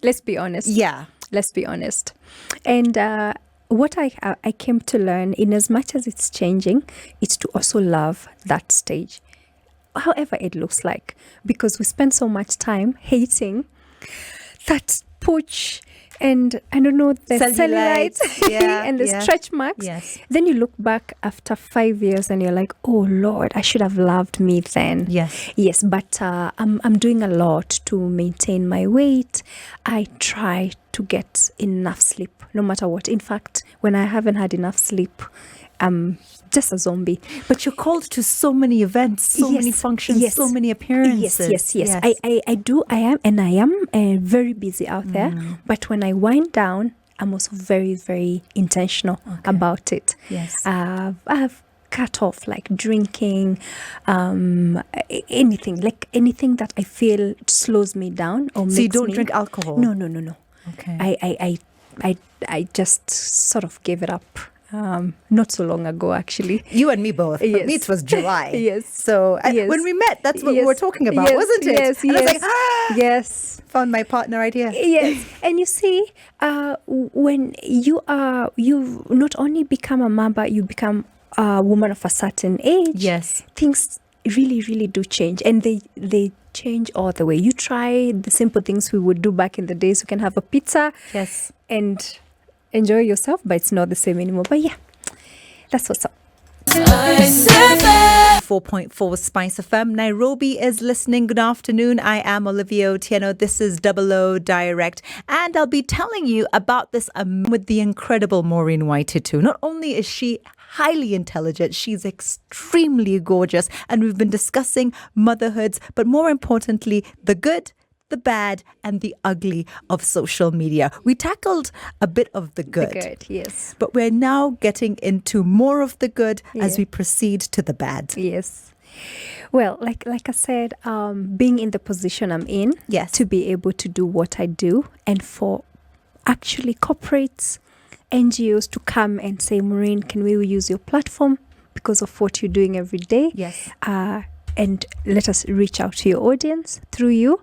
Speaker 2: Let's be honest.
Speaker 1: Yeah.
Speaker 2: Let's be honest. And what I came to learn, in as much as it's changing, it's to also love that stage, however it looks like, because we spend so much time hating that pooch and I don't know, the cellulite and the stretch marks.
Speaker 1: Yes.
Speaker 2: Then you look back after 5 years and you're like, oh Lord, I should have loved me then. Yes, but I'm doing a lot to maintain my weight. I try to get enough sleep no matter what. In fact, when I haven't had enough sleep, I'm just a zombie.
Speaker 1: But you're called to so many events, so many functions, so many appearances.
Speaker 2: Yes. I do. I am very busy out there. But when I wind down, I'm also very, very intentional about it.
Speaker 1: Yes.
Speaker 2: I've cut off like drinking, anything that I feel slows me down or makes me.
Speaker 1: So you don't drink alcohol?
Speaker 2: No.
Speaker 1: Okay.
Speaker 2: I just sort of gave it up. Not so long ago, actually.
Speaker 1: You and me both.
Speaker 2: Yes.
Speaker 1: For me, it was July.
Speaker 2: Yes.
Speaker 1: So when we met, that's what we were talking about, wasn't it?
Speaker 2: Yes.
Speaker 1: And I was like,
Speaker 2: yes.
Speaker 1: Found my partner idea.
Speaker 2: Yes. And you see, when you not only become a mother, you become a woman of a certain age.
Speaker 1: Yes.
Speaker 2: Things really, really do change. And they change all the way. You try the simple things we would do back in the days. You can have a pizza.
Speaker 1: Yes.
Speaker 2: And enjoy yourself, but it's not the same anymore. But yeah, that's what's up.
Speaker 1: 4.4 Spice FM. Nairobi is listening. Good afternoon. I am Olivia Otieno. This is 00 Direct. And I'll be telling you about this with the incredible Maureen Waititu. Not only is she highly intelligent, she's extremely gorgeous. And we've been discussing motherhoods, but more importantly, the good, the bad, and the ugly of social media. We tackled a bit of the good.
Speaker 2: The good, yes.
Speaker 1: But we're now getting into more of the good as we proceed to the bad.
Speaker 2: Yes. Well, like I said, being in the position I'm in, to be able to do what I do, and for actually corporates, NGOs to come and say, Maureen, can we use your platform because of what you're doing every day?
Speaker 1: Yes.
Speaker 2: And let us reach out to your audience through you.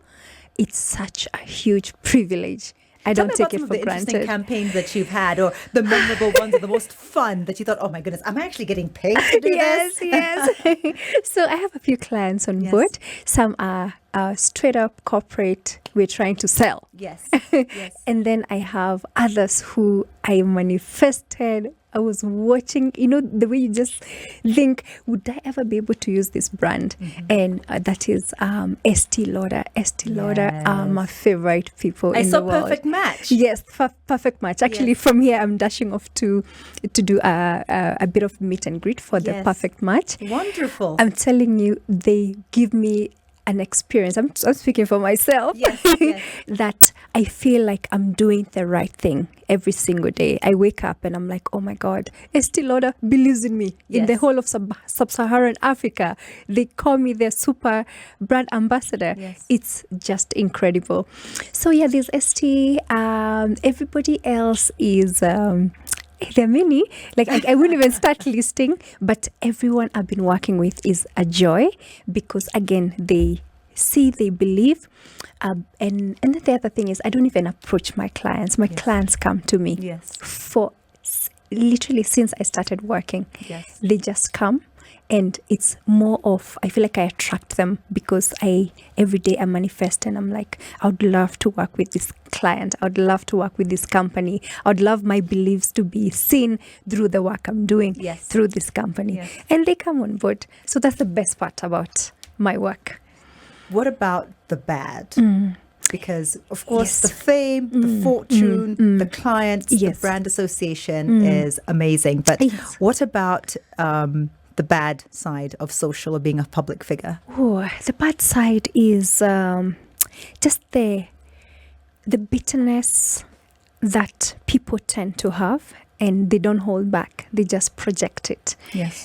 Speaker 2: It's such a huge privilege. I don't take it for granted. Tell me about some of the interesting
Speaker 1: campaigns that you've had, or the memorable ones, or the most fun that you thought, oh my goodness, am I actually getting paid to do this?
Speaker 2: Yes. So I have a few clients on board. Some are straight up corporate. We're trying to sell.
Speaker 1: Yes.
Speaker 2: And then I have others who I manifested. I was watching, the way you just think, would I ever be able to use this brand? And that is Estee Lauder. Estee Lauder are my favorite people in the world.
Speaker 1: I saw Perfect Match.
Speaker 2: Yes, Perfect Match. Actually, from here, I'm dashing off to do a bit of meet and greet for the Perfect Match.
Speaker 1: Wonderful.
Speaker 2: I'm telling you, they give me an experience. I'm speaking for myself.
Speaker 1: Yes.
Speaker 2: That I feel like I'm doing the right thing every single day. I wake up and I'm like, oh my God, Estee Lauder believes in me. In the whole of sub-Saharan Africa, they call me their super brand ambassador. It's just incredible. So yeah, there's Estee. Everybody else is there are many, like I wouldn't even start listing, but everyone I've been working with is a joy, because again, they see, they believe, and then the other thing is, I don't even approach my clients. My clients come to me for literally since I started working. They just come. And it's more of, I feel like I attract them because every day I manifest and I'm like, I would love to work with this client. I would love to work with this company. I would love my beliefs to be seen through the work I'm doing through this company. And they come on board. So that's the best part about my work.
Speaker 1: What about the bad? Because, of course, the fame, the fortune, the clients, the brand association is amazing. But what about the bad side of social or being a public figure?
Speaker 2: Oh, the bad side is just the bitterness that people tend to have, and they don't hold back. They just project it.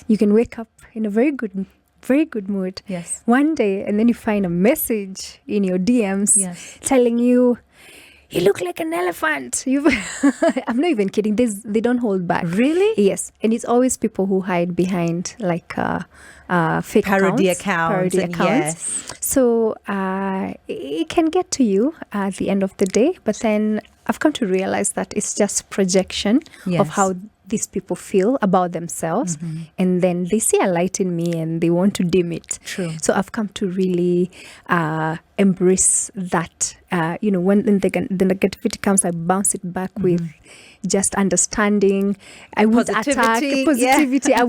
Speaker 2: You can wake up in a very good mood one day, and then you find a message in your DMs telling you, you look like an elephant. I'm not even kidding. They don't hold back.
Speaker 1: Really?
Speaker 2: Yes. And it's always people who hide behind like fake
Speaker 1: parody
Speaker 2: accounts.
Speaker 1: Yes.
Speaker 2: So it can get to you at the end of the day. But then I've come to realize that it's just projection of how these people feel about themselves. And then they see a light in me and they want to dim it.
Speaker 1: True.
Speaker 2: So I've come to really embrace that. When the negativity comes, I bounce it back with just understanding. I would attack positivity.
Speaker 1: Yeah.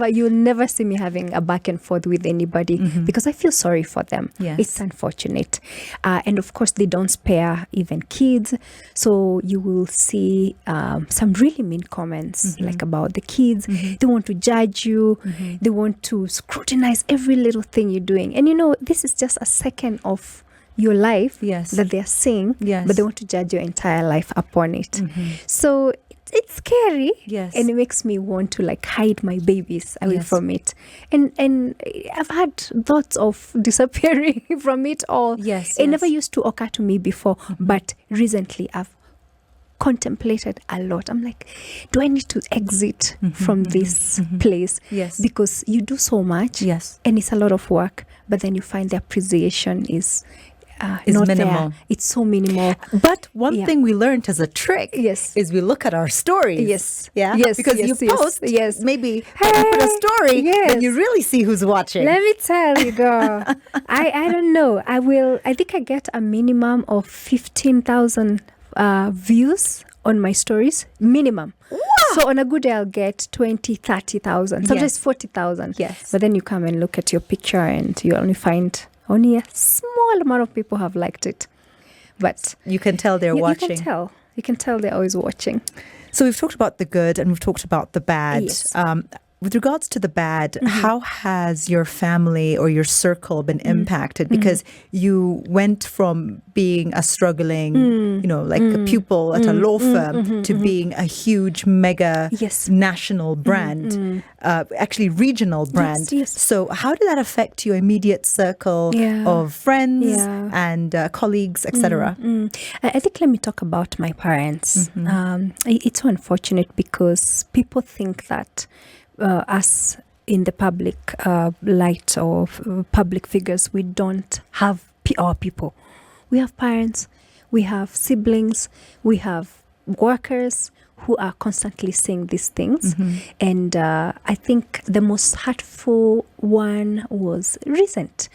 Speaker 2: You'll never see me having a back and forth with anybody because I feel sorry for them.
Speaker 1: Yes.
Speaker 2: It's unfortunate. And of course, they don't spare even kids. So you will see some really mean comments like about the kids. They want to judge you. They want to scrutinize every little thing you're doing. And this is just a second of your life that they're seeing, but they want to judge your entire life upon it. So it's scary, and it makes me want to hide my babies away from it. And I've had thoughts of disappearing from it all. It never used to occur to me before, but recently I've contemplated a lot. I'm like, do I need to exit from this place? Because you do so much, and it's a lot of work, but then you find the appreciation is not
Speaker 1: minimal.
Speaker 2: there. It's so minimal.
Speaker 1: But one thing we learned as a trick is we look at our stories. Because you post, maybe you put a story, then you really see who's watching.
Speaker 2: Let me tell you, girl. I don't know. I think I get a minimum of 15,000 views on my stories. Minimum. Wow. So on a good day, I'll get 20, 30,000. Sometimes 40,000.
Speaker 1: Yes.
Speaker 2: But then you come and look at your picture and you only find only a small amount of people have liked it. But
Speaker 1: you can tell they're watching.
Speaker 2: You can tell they're always watching.
Speaker 1: So we've talked about the good and we've talked about the bad.
Speaker 2: Yes.
Speaker 1: With regards to the bad, how has your family or your circle been impacted? Because you went from being a struggling, a pupil at a law firm to being a huge, mega national brand, actually regional brand. So how did that affect your immediate circle of friends and colleagues, etc.?
Speaker 2: I think let me talk about my parents. It's so unfortunate because people think that us in the public light or public figures, we don't have our people. We have parents, we have siblings, we have workers who are constantly saying these things. And I think the most hurtful one was recent.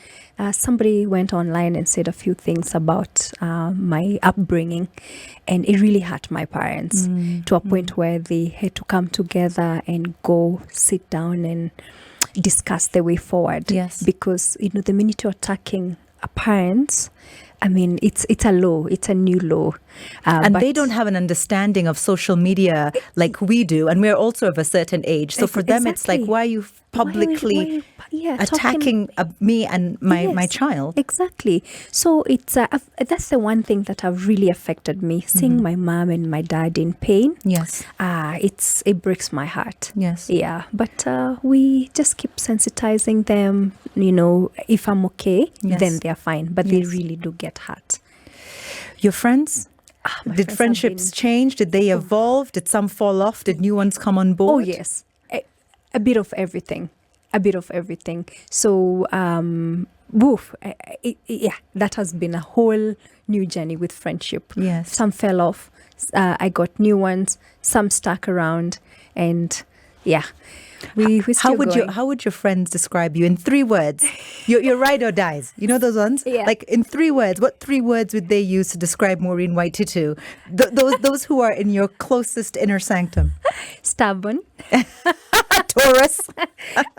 Speaker 2: Somebody went online and said a few things about my upbringing, and it really hurt my parents to a point where they had to come together and go sit down and discuss the way forward. Because the minute you're attacking a parents, I mean, it's a law. It's a new law.
Speaker 1: And they don't have an understanding of social media like we do. And we're also of a certain age. So for them, it's like, why are you publicly attacking me and my child?
Speaker 2: Exactly. So it's that's the one thing that have really affected me. Seeing my mom and my dad in pain. It breaks my heart. But we just keep sensitizing them. If I'm okay, then they're fine. But they really do get hurt.
Speaker 1: Your friends? Did friendships change? Did they evolve? Did some fall off? Did new ones come on board?
Speaker 2: Oh, yes. A bit of everything. So, that has been a whole new journey with friendship. Some fell off. I got new ones. Some stuck around. And we still going.
Speaker 1: How would your friends describe you in 3 words? You're ride or dies. You know those ones? Like in 3 words. What 3 words would they use to describe Maureen Waititu? Those who are in your closest inner sanctum.
Speaker 2: Stubborn.
Speaker 1: Taurus.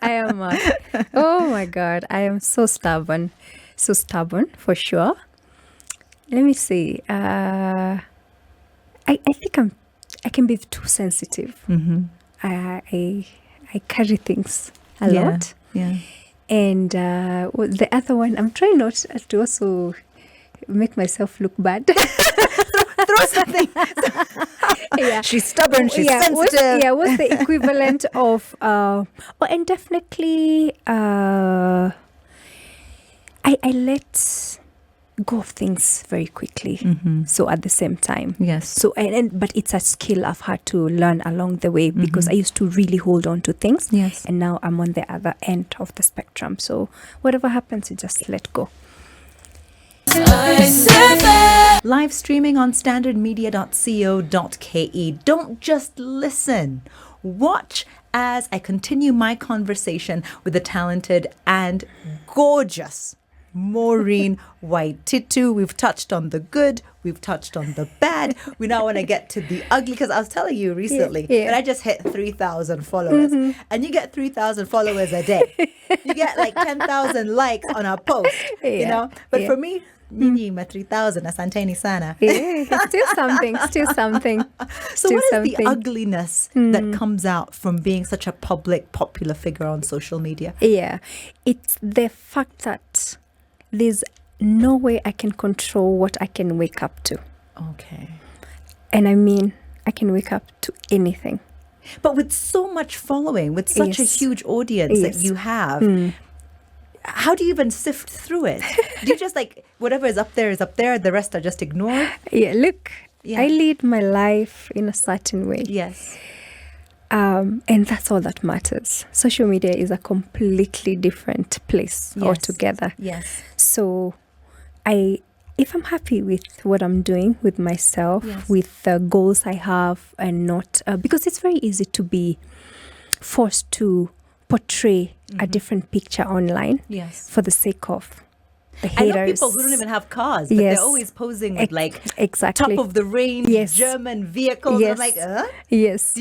Speaker 2: I am. Oh my God, I am so stubborn. So stubborn for sure. Let me see. I think I can be too sensitive. I carry things a lot. And the other one, I'm trying not to also make myself look bad.
Speaker 1: Throw something. She's stubborn. She's sensitive.
Speaker 2: What's the equivalent of? And definitely, I let go of things very quickly. So at the same time, So but it's a skill I've had to learn along the way because I used to really hold on to things. And now I'm on the other end of the spectrum. So whatever happens, you just let go.
Speaker 1: Live streaming on standardmedia.co.ke. Don't just listen. Watch as I continue my conversation with the talented and gorgeous Maureen Waititu. We've touched on the good. We've touched on the bad. We now want to get to the ugly, because I was telling you recently that I just hit 3,000 followers. And you get 3,000 followers a day. You get like 10,000 likes on a post, you know. But for me, Nini ma 3,000, asanteni sana.
Speaker 2: Still something.
Speaker 1: So what is the ugliness that comes out from being such a public, popular figure on social media?
Speaker 2: Yeah, it's the fact that there's no way I can control what I can wake up to.
Speaker 1: Okay.
Speaker 2: And I mean, I can wake up to anything.
Speaker 1: But with so much following, with such a huge audience that you have, how do you even sift through it? Do you just like, whatever is up there, the rest are just ignored?
Speaker 2: Yeah, look, I lead my life in a certain way.
Speaker 1: Yes.
Speaker 2: And that's all that matters. Social media is a completely different place altogether.
Speaker 1: Yes.
Speaker 2: So if I'm happy with what I'm doing with myself, with the goals I have, and not, because it's very easy to be forced to portray a different picture online for the sake of the haters.
Speaker 1: I know people who don't even have cars, but they're always posing with like top of the range German vehicles. I'm like,
Speaker 2: Yes,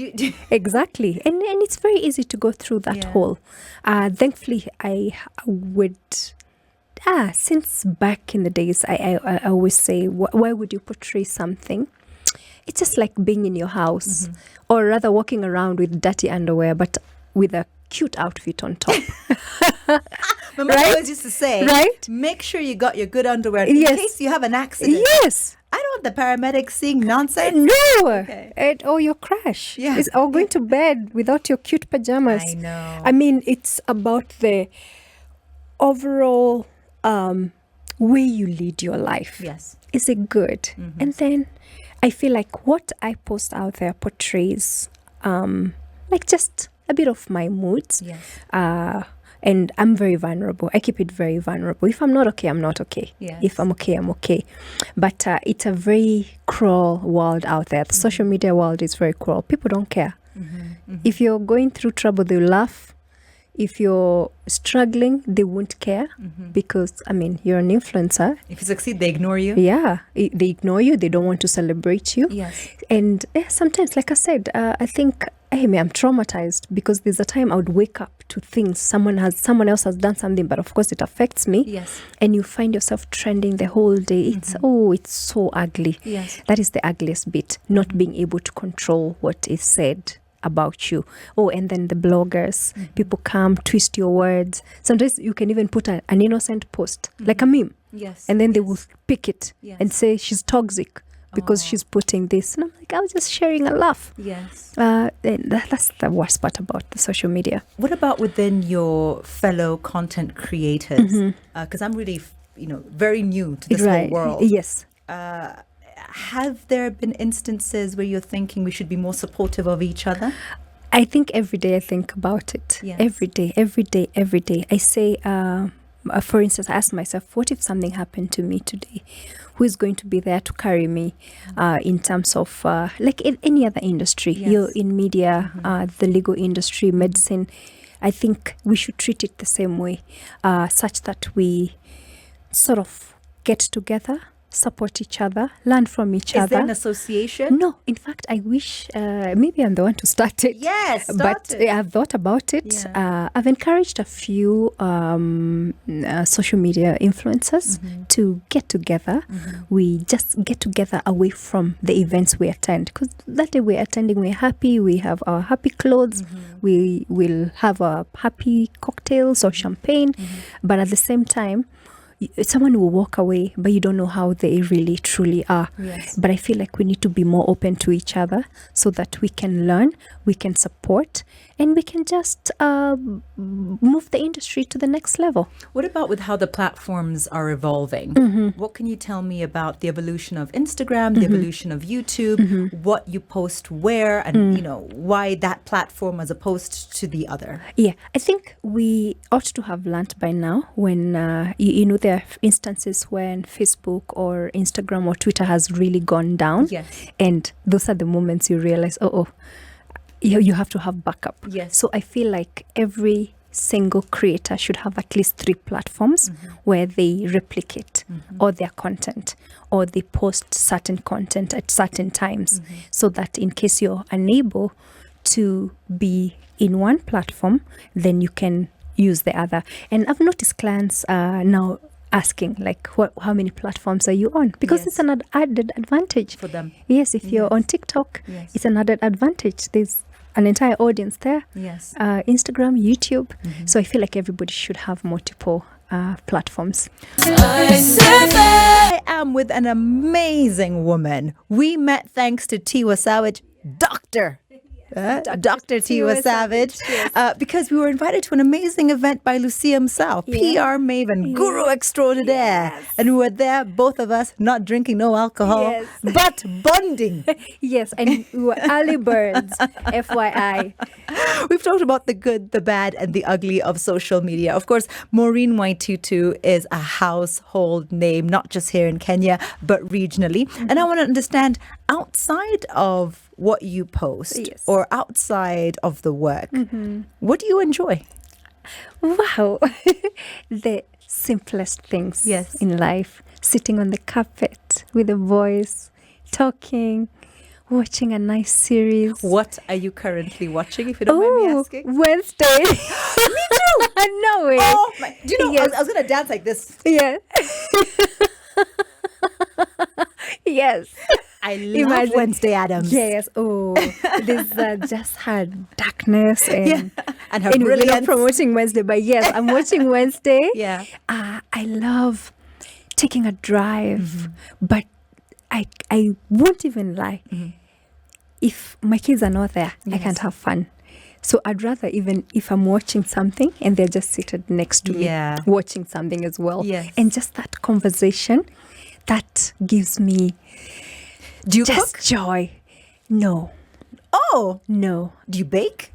Speaker 2: exactly. And it's very easy to go through that hole. Thankfully, I would... since back in the days, I always say, why would you portray something? It's just like being in your house, or rather walking around with dirty underwear, but with a cute outfit on top.
Speaker 1: My mom always used to say, make sure you got your good underwear in case you have an accident.
Speaker 2: Yes.
Speaker 1: I don't want the paramedics seeing nonsense.
Speaker 2: No. Okay. Or your crash. Or going to bed without your cute pajamas.
Speaker 1: I know.
Speaker 2: I mean, it's about the overall way you lead your life.
Speaker 1: Yes.
Speaker 2: Is it good? And then I feel like what I post out there portrays like just a bit of my moods.
Speaker 1: Yes.
Speaker 2: And I'm very vulnerable. I keep it very vulnerable. If I'm not okay, I'm not okay.
Speaker 1: Yes.
Speaker 2: If I'm okay, I'm okay. But it's a very cruel world out there. The social media world is very cruel. People don't care. If you're going through trouble, they'll laugh. If you're struggling, they won't care because, I mean, you're an influencer.
Speaker 1: If you succeed, they ignore you.
Speaker 2: Yeah, they ignore you. They don't want to celebrate you.
Speaker 1: Yes.
Speaker 2: And sometimes, like I said, I think, I'm traumatized because there's a time I would wake up to things. Someone else has done something, but of course it affects me.
Speaker 1: Yes.
Speaker 2: And you find yourself trending the whole day. It's so ugly.
Speaker 1: Yes.
Speaker 2: That is the ugliest bit, not being able to control what is said about you. And then the bloggers, people come, twist your words. Sometimes you can even put an innocent post, like a meme.
Speaker 1: Yes.
Speaker 2: And then they will pick it and say she's toxic because she's putting this. And I'm like, I was just sharing a laugh.
Speaker 1: Yes.
Speaker 2: And that's the worst part about the social media.
Speaker 1: What about within your fellow content creators? Because I'm really, very new to this whole world.
Speaker 2: Yes.
Speaker 1: Have there been instances where you're thinking we should be more supportive of each other?
Speaker 2: I think every day I think about it.
Speaker 1: Yes.
Speaker 2: Every day. I say, for instance, I ask myself, what if something happened to me today? Who is going to be there to carry me in terms of, like in any other industry?
Speaker 1: Yes.
Speaker 2: You're in media, the legal industry, medicine. I think we should treat it the same way, such that we sort of get together, support each other, learn from each other.
Speaker 1: Is there an association?
Speaker 2: No, in fact, I wish maybe I'm the one to start it.
Speaker 1: Yes,
Speaker 2: but I've thought about it. Yeah. I've encouraged a few social media influencers to get together. We just get together away from the events we attend, because that day we're attending, we're happy, we have our happy clothes, we will have our happy cocktails or champagne, but at the same time, someone will walk away, but you don't know how they really truly are.
Speaker 1: Yes.
Speaker 2: But I feel like we need to be more open to each other so that we can learn, we can support, and we can just move the industry to the next level.
Speaker 1: What about with how the platforms are evolving? What can you tell me about the evolution of Instagram, the evolution of YouTube, what you post where, and why that platform as opposed to the other?
Speaker 2: Yeah, I think we ought to have learnt by now when, there are instances when Facebook or Instagram or Twitter has really gone down.
Speaker 1: Yes.
Speaker 2: And those are the moments you realize, you have to have backup.
Speaker 1: Yes.
Speaker 2: So I feel like every single creator should have at least 3 platforms where they replicate all their content, or they post certain content at certain times, so that in case you're unable to be in one platform, then you can use the other. And I've noticed clients now asking, like, how many platforms are you on? Because it's an added advantage
Speaker 1: for them.
Speaker 2: Yes, if you're on TikTok, it's an added advantage. There's an entire audience there.
Speaker 1: Yes.
Speaker 2: Instagram, YouTube. So I feel like everybody should have multiple platforms.
Speaker 1: I am with an amazing woman. We met thanks to Tiwa Savage, Dr. Tiwa Savage, because we were invited to an amazing event by Lucia himself, PR maven, guru extraordinaire. And we were there, both of us, not drinking no alcohol, but bonding.
Speaker 2: Yes, and we were early birds, FYI.
Speaker 1: We've talked about the good, the bad, and the ugly of social media. Of course, Maureen Waititu is a household name, not just here in Kenya, but regionally. And I want to understand, outside of what you post or outside of the work, what do you enjoy?
Speaker 2: Wow. The simplest things in life. Sitting on the carpet with a voice, talking, watching a nice series.
Speaker 1: What are you currently watching, if you don't mind me asking?
Speaker 2: Wednesday. Me
Speaker 1: too.
Speaker 2: No way.
Speaker 1: Oh my, do you know, I was going to dance like this.
Speaker 2: Yeah. Yes.
Speaker 1: I love Wednesday Addams.
Speaker 2: Yes. Oh, there's just her darkness and
Speaker 1: her brilliance.
Speaker 2: We're not promoting Wednesday, but yes, I'm watching Wednesday.
Speaker 1: Yeah.
Speaker 2: I love taking a drive, but I won't even lie. If my kids are not there, I can't have fun. So I'd rather, even if I'm watching something and they're just seated next to me, watching something as well.
Speaker 1: Yes.
Speaker 2: And just that conversation, that gives me
Speaker 1: Do you
Speaker 2: just
Speaker 1: cook?
Speaker 2: Joy. No.
Speaker 1: Oh.
Speaker 2: No.
Speaker 1: Do you bake?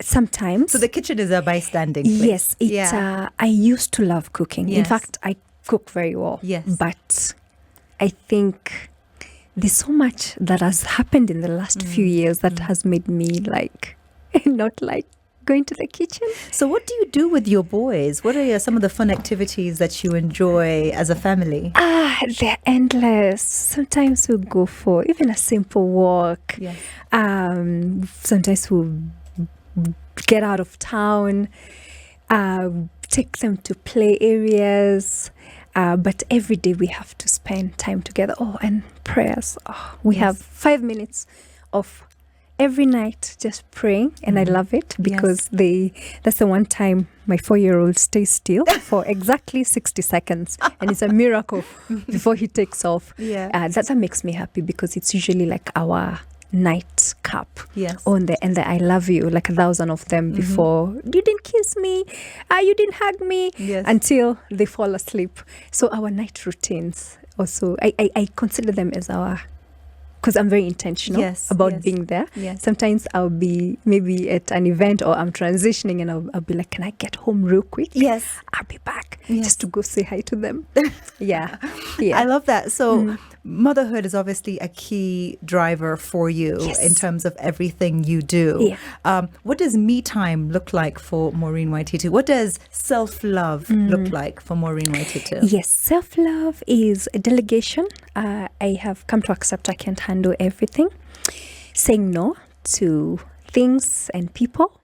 Speaker 2: Sometimes.
Speaker 1: So the kitchen is a bystanding place.
Speaker 2: Yes. I used to love cooking.
Speaker 1: Yes.
Speaker 2: In fact, I cook very well.
Speaker 1: Yes.
Speaker 2: But I think there's so much that has happened in the last few years that has made me not like going to the kitchen.
Speaker 1: So what do you do with your boys? What are some of the fun activities that you enjoy as a family?
Speaker 2: They're endless. Sometimes we'll go for even a simple walk.
Speaker 1: Yes.
Speaker 2: Sometimes we'll get out of town, take them to play areas. But every day we have to spend time together. Oh, and prayers. Oh, we have 5 minutes of every night just praying, and I love it because that's the one time my 4-year-old stays still for exactly 60 seconds, and it's a miracle before he takes off. That makes me happy because it's usually like our night cup on and the I love you, like 1,000 of them before. You didn't kiss me, you didn't hug me, until they fall asleep. So our night routines also, I consider them as our, because I'm very intentional about being there. Sometimes I'll be maybe at an event or I'm transitioning and I'll be like, can I get home real quick? I'll be back just to go say hi to them. I
Speaker 1: love that. So motherhood is obviously a key driver for you in terms of everything you do. What does me time look like for Maureen Waititu? What does self-love look like for Maureen Waititu?
Speaker 2: Yes, self-love is a delegation. I have come to accept I can't handle everything. Saying no to things and people.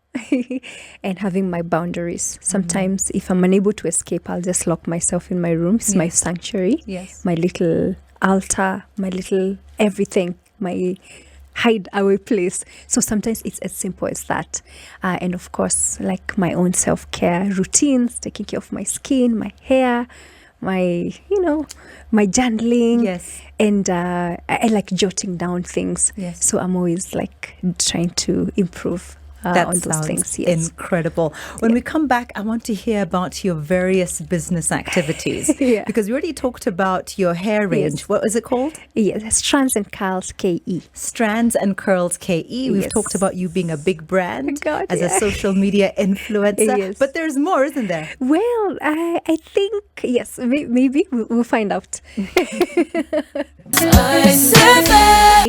Speaker 2: And having my boundaries. Sometimes if I'm unable to escape, I'll just lock myself in my room. It's my sanctuary, my little altar, my little everything, my hideaway place. So sometimes it's as simple as that. And of course, like my own self-care routines, taking care of my skin, my hair, my journaling. And I like jotting down things. So I'm always like trying to improve on those things.
Speaker 1: Incredible. When we come back, I want to hear about your various business activities. Because we already talked about your hair range. What is it called?
Speaker 2: Strands and Curls KE.
Speaker 1: Strands and Curls KE. We've talked about you being a big brand as a social media influencer. But there's more, isn't there?
Speaker 2: Well, I think, maybe we'll find out.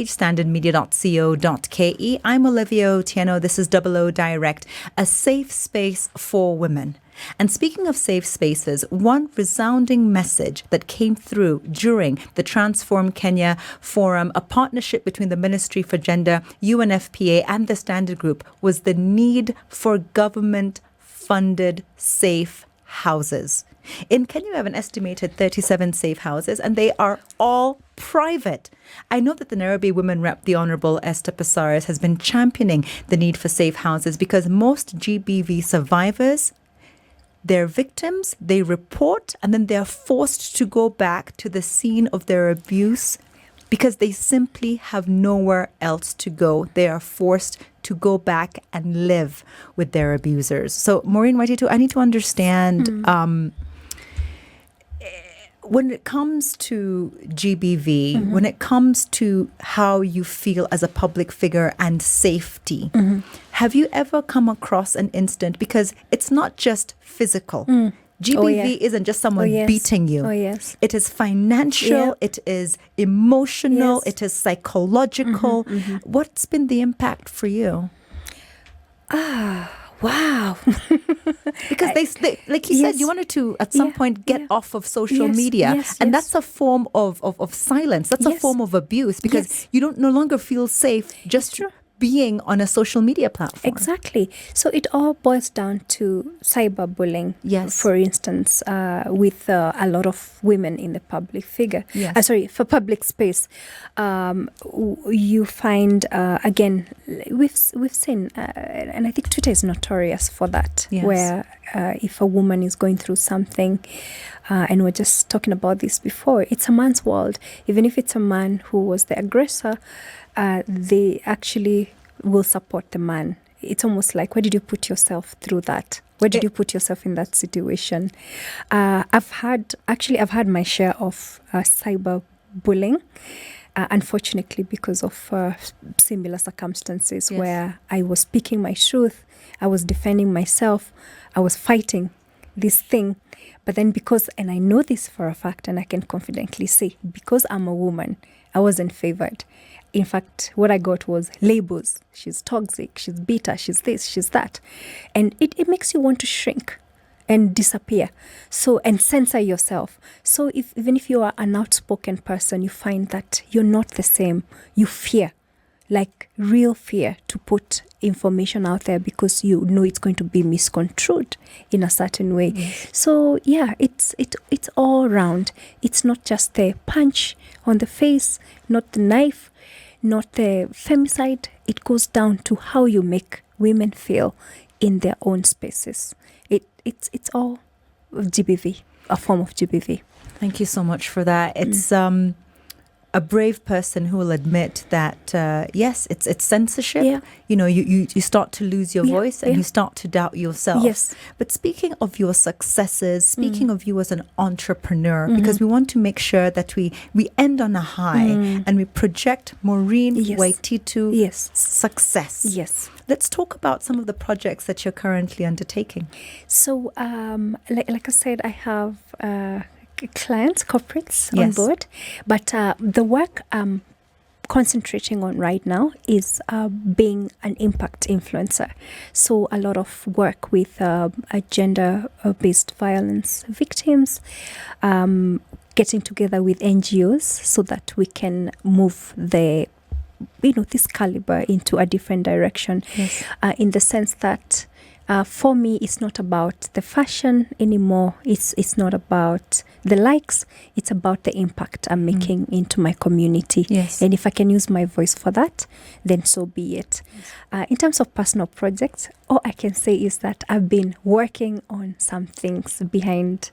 Speaker 1: page, standardmedia.co.ke. I'm Olivia Otieno. This is Double O Direct, a safe space for women. And speaking of safe spaces, one resounding message that came through during the Transform Kenya Forum, a partnership between the Ministry for Gender, UNFPA, and the Standard Group, was the need for government-funded safe houses. In Kenya, we have an estimated 37 safe houses, and they are all private. I know that the Nairobi Women Rep, the Honourable Esther Passaris, has been championing the need for safe houses because most GBV survivors, they're victims, they report, and then they're forced to go back to the scene of their abuse because they simply have nowhere else to go. They are forced to go back and live with their abusers. So, Maureen, Waititu, I need to understand, when it comes to GBV, when it comes to how you feel as a public figure and safety, have you ever come across an incident, because it's not just physical. GBV isn't just someone beating you. It is financial, it is emotional, it is psychological. What's been the impact for you?
Speaker 2: Wow.
Speaker 1: Because they like you said, you wanted to at some point get off of social media. And that's a form of silence. That's a form of abuse, because you don't no longer feel safe just being on a social media platform.
Speaker 2: Exactly. So it all boils down to cyberbullying. For instance, with a lot of women in the public figure. For public space, you find again we've seen, and I think Twitter is notorious for that. Where if a woman is going through something, and we're just talking about this before, it's a man's world. Even if it's a man who was the aggressor, they actually will support the man. It's almost like, why did you put yourself through that? Why did you put yourself in that situation? I've had my share of cyberbullying, unfortunately, because of similar circumstances where I was speaking my truth, I was defending myself, I was fighting this thing. But then and I know this for a fact, and I can confidently say, because I'm a woman, I wasn't favored. In fact, what I got was labels. She's toxic, she's bitter, she's this, she's that. And it makes you want to shrink and disappear. So, and censor yourself. So even if you are an outspoken person, you find that you're not the same. You fear, like real fear, to put information out there because you know it's going to be misconstrued in a certain way. So it's all around. It's not just the punch on the face, not the knife, not the femicide. It goes down to how you make women feel in their own spaces. It's all GBV, a form of GBV.
Speaker 1: Thank you so much for that. It's a brave person who will admit that, yes, it's censorship. You know, you start to lose your voice and you start to doubt yourself. But speaking of your successes, speaking of you as an entrepreneur, because we want to make sure that we end on a high and we project Maureen Waititu success. Let's talk about some of the projects that you're currently undertaking.
Speaker 2: So, like I said, I have clients, corporates on board, but the work I'm concentrating on right now is being an impact influencer. So a lot of work with gender-based violence victims, getting together with NGOs so that we can move this caliber into a different direction, in the sense that for me, it's not about the fashion anymore. It's not about the likes. It's about the impact I'm making into my community. And if I can use my voice for that, then so be it. In terms of personal projects, all I can say is that I've been working on some things behind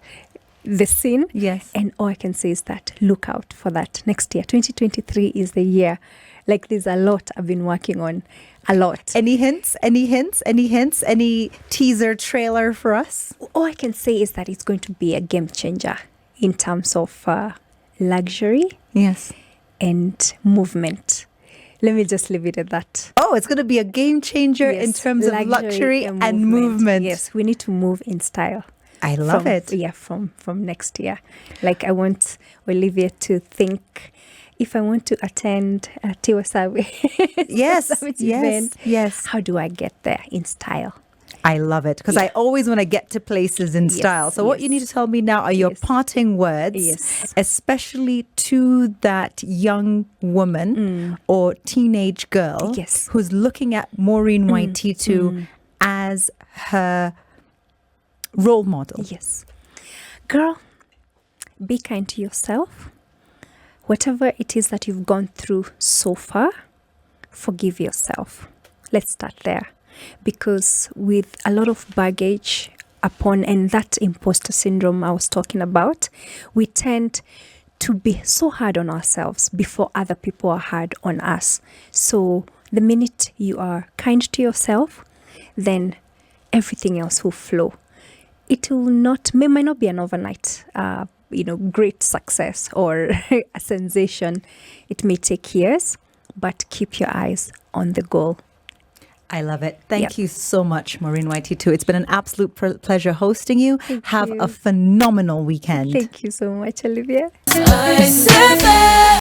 Speaker 2: the scene. And all I can say is that look out for that next year. 2023 is the year. Like, there's a lot I've been working on. A lot.
Speaker 1: Any hints? Any teaser trailer for us?
Speaker 2: All I can say is that it's going to be a game changer in terms of luxury and movement. Let me just leave it at that.
Speaker 1: Oh, it's going to be a game changer in terms of luxury and movement.
Speaker 2: Yes, we need to move in style.
Speaker 1: I love it.
Speaker 2: Yeah, from next year. Like, I want Olivia to think if I want to attend a Tiwa Sawi
Speaker 1: Yes,
Speaker 2: Summit
Speaker 1: yes,
Speaker 2: event,
Speaker 1: yes.
Speaker 2: how do I get there in style?
Speaker 1: I love it because I always want to get to places in style. So what you need to tell me now are your parting words, especially to that young woman or teenage girl who's looking at Maureen Waititu as her role model.
Speaker 2: Yes. Girl, be kind to yourself. Whatever it is that you've gone through so far, forgive yourself. Let's start there. Because with a lot of baggage and that imposter syndrome I was talking about, we tend to be so hard on ourselves before other people are hard on us. So the minute you are kind to yourself, then everything else will flow. It might not be an overnight, great success or a sensation. It may take years, but keep your eyes on the goal.
Speaker 1: I love it. Thank you so much, Maureen Waititu. It's been an absolute pleasure hosting you. Have a phenomenal weekend.
Speaker 2: Thank you so much, Olivia.